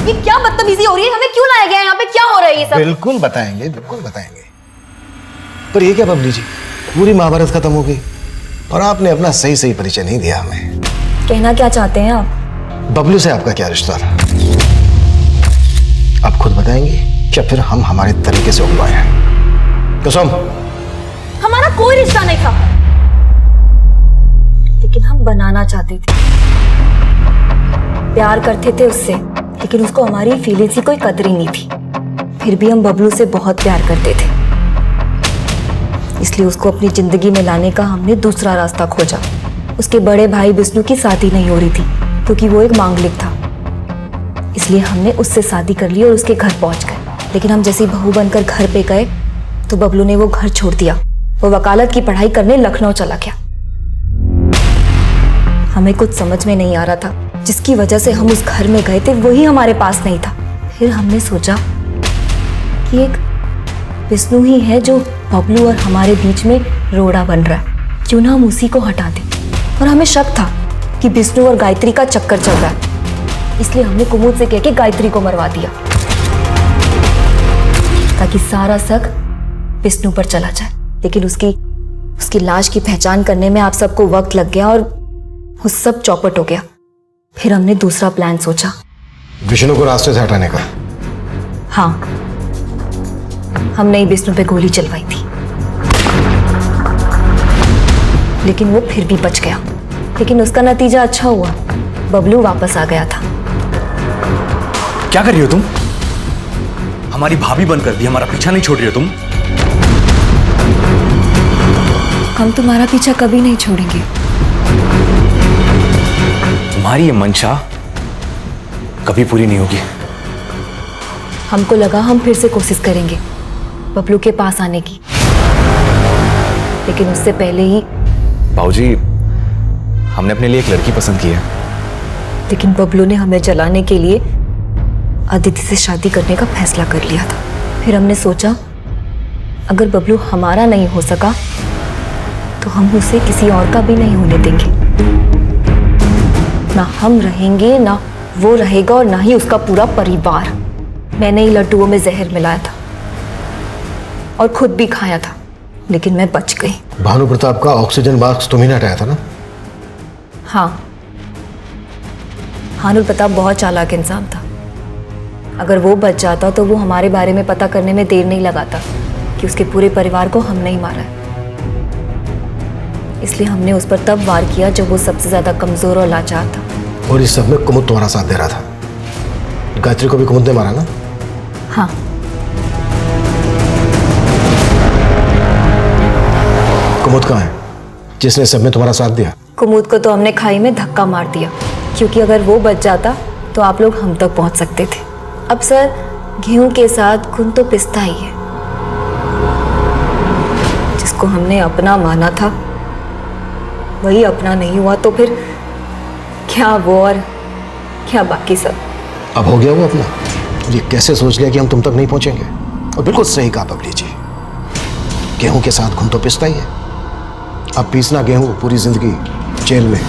ये क्या बदतमीजी हो रही है? हमें क्यों लाया गया है यहाँ पे? क्या हो रहा है ये सब? बिल्कुल बताएंगे, बिल्कुल बताएंगे। पर ये क्या बबली जी, पूरी महाभारत खत्म हो गई और आपने अपना सही सही परिचय नहीं दिया हमें। कहना क्या चाहते हैं आप? बबलू से आपका क्या रिश्ता था? आप खुद बताएंगे क्या फिर हम हमारे तरीके से उगवाए हैं? कसम। हमारा कोई रिश्ता नहीं था, लेकिन हम बनाना चाहते थे। प्यार करते थे उससे, लेकिन उसको हमारी फीलिंग्स की कोई कदर ही नहीं थी। फिर भी हम बबलू से बहुत प्यार करते थे, इसलिए उसको अपनी जिंदगी में लाने का हमने दूसरा रास्ता खोजा। उसके बड़े भाई विष्णु की शादी नहीं हो रही थी क्योंकि वो एक मांगलिक था, इसलिए हमने उससे शादी कर ली और उसके घर पहुंच गए। लेकिन हम जैसी बहू बनकर घर पे गए तो बबलू ने वो घर छोड़ दिया। वो वकालत की पढ़ाई करने लखनऊ चला गया। हमें कुछ समझ में नहीं आ रहा था, जिसकी वजह से हम उस घर में गए थे वही हमारे पास नहीं था। फिर हमने सोचा कि एक विष्णु ही है जो बबलू और हमारे बीच में रोड़ा बन रहा है, क्यों ना हम उसी को हटा दें। और हमें शक था कि विष्णु और गायत्री का चक्कर चल रहा है, इसलिए हमने कुमुद से कह के गायत्री को मरवा दिया ताकि सारा शक विष्णु पर चला जाए। लेकिन उसकी लाश की पहचान करने में आप सबको वक्त लग गया और वो सब चौपट हो गया। फिर हमने दूसरा प्लान सोचा, विष्णु को रास्ते से हटाने का। हाँ, हमने विष्णु पे गोली चलवाई थी, लेकिन वो फिर भी बच गया। लेकिन उसका नतीजा अच्छा हुआ, बबलू वापस आ गया था। क्या कर रही हो तुम? हमारी भाभी बनकर भी हमारा पीछा नहीं छोड़ रही हो तुम? हम तुम्हारा पीछा कभी नहीं छोड़ेंगे। तुम्हारी ये मंशा कभी पूरी नहीं होगी। हमको लगा हम फिर से कोशिश करेंगे बबलू के पास आने की, लेकिन उससे पहले ही बाबूजी, हमने अपने लिए एक लड़की पसंद की है। लेकिन बबलू ने हमें जलाने के लिए अदिति से शादी करने का फैसला कर लिया था। फिर हमने सोचा अगर बबलू हमारा नहीं हो सका तो हम उसे किसी और का भी नहीं होने देंगे। ना हम रहेंगे, ना वो रहेगा, और ना ही उसका पूरा परिवार। मैंने ही लड्डुओं में जहर मिलाया था और खुद भी खाया था, लेकिन मैं बच गई। भानु प्रताप का ऑक्सीजन बॉक्स तुम ही ने हटाया था ना? हाँ, भानु प्रताप बहुत चालाक इंसान था। अगर वो बच जाता तो वो हमारे बारे में पता करने में देर नहीं लगाता कि उसके पूरे परिवार को हमने ही मारा है। इसलिए हमने उस पर तब वार किया जब वो सबसे ज्यादा कमजोर और लाचार था। और इस सब में कुमुद तुम्हारा साथ दे रहा था। गायत्री को भी कुमुद ने मारा ना? हाँ। कुमुद कहाँ है जिसने सब में तुम्हारा साथ दिया? कुमुद को तो हमने खाई में धक्का मार दिया, क्योंकि अगर वो बच जाता तो आप लोग हम तक पहुंच सकते थे। अब सर, गेहूं के साथ खून तो पिसता ही है। जिसको हमने अपना माना था वही अपना नहीं हुआ तो फिर क्या वो और क्या बाकी सब। अब हो गया वो अपना, ये कैसे सोच लिया कि हम तुम तक नहीं पहुंचेंगे। और बिल्कुल सही कहा बबली जी, गेहूं के साथ घुन तो पिसता ही है। अब पीसना गेहूं पूरी जिंदगी जेल में।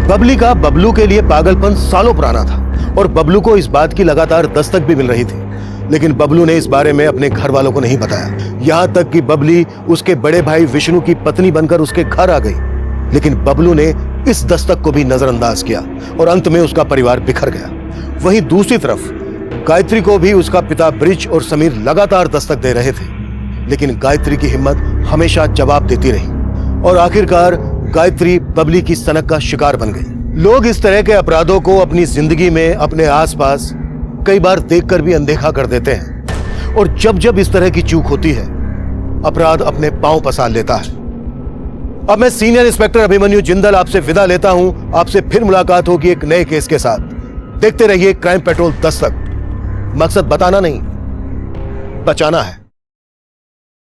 बबली का बबलू के लिए पागलपन सालों पुराना था और बबलू को इस बात की लगातार दस्तक भी मिल रही थी, लेकिन बबलू ने इस बारे में अपने घर वालों को नहीं बताया। यहां तक कि बबली उसके बड़े भाई विष्णु की पत्नी बनकर उसके घर आ गई, लेकिन बबलू ने इस दस्तक को भी नजरअंदाज किया और अंत में उसका परिवार बिखर गया। वहीं दूसरी तरफ गायत्री को भी उसका पिता ब्रिज और समीर लगातार दस्तक दे रहे थे, लेकिन गायत्री की हिम्मत हमेशा जवाब देती रही और आखिरकार गायत्री बबली की सनक का शिकार बन गई। लोग इस तरह के अपराधों को अपनी जिंदगी में अपने आसपास कई बार देखकर भी अनदेखा कर देते हैं और जब जब इस तरह की चूक होती है अपराध अपने पांव पसार लेता है। अब मैं सीनियर इंस्पेक्टर अभिमन्यु जिंदल आपसे विदा लेता हूं। आपसे फिर मुलाकात होगी एक नए केस के साथ। देखते रहिए क्राइम पेट्रोल दस्तक। मकसद बताना नहीं, बचाना है।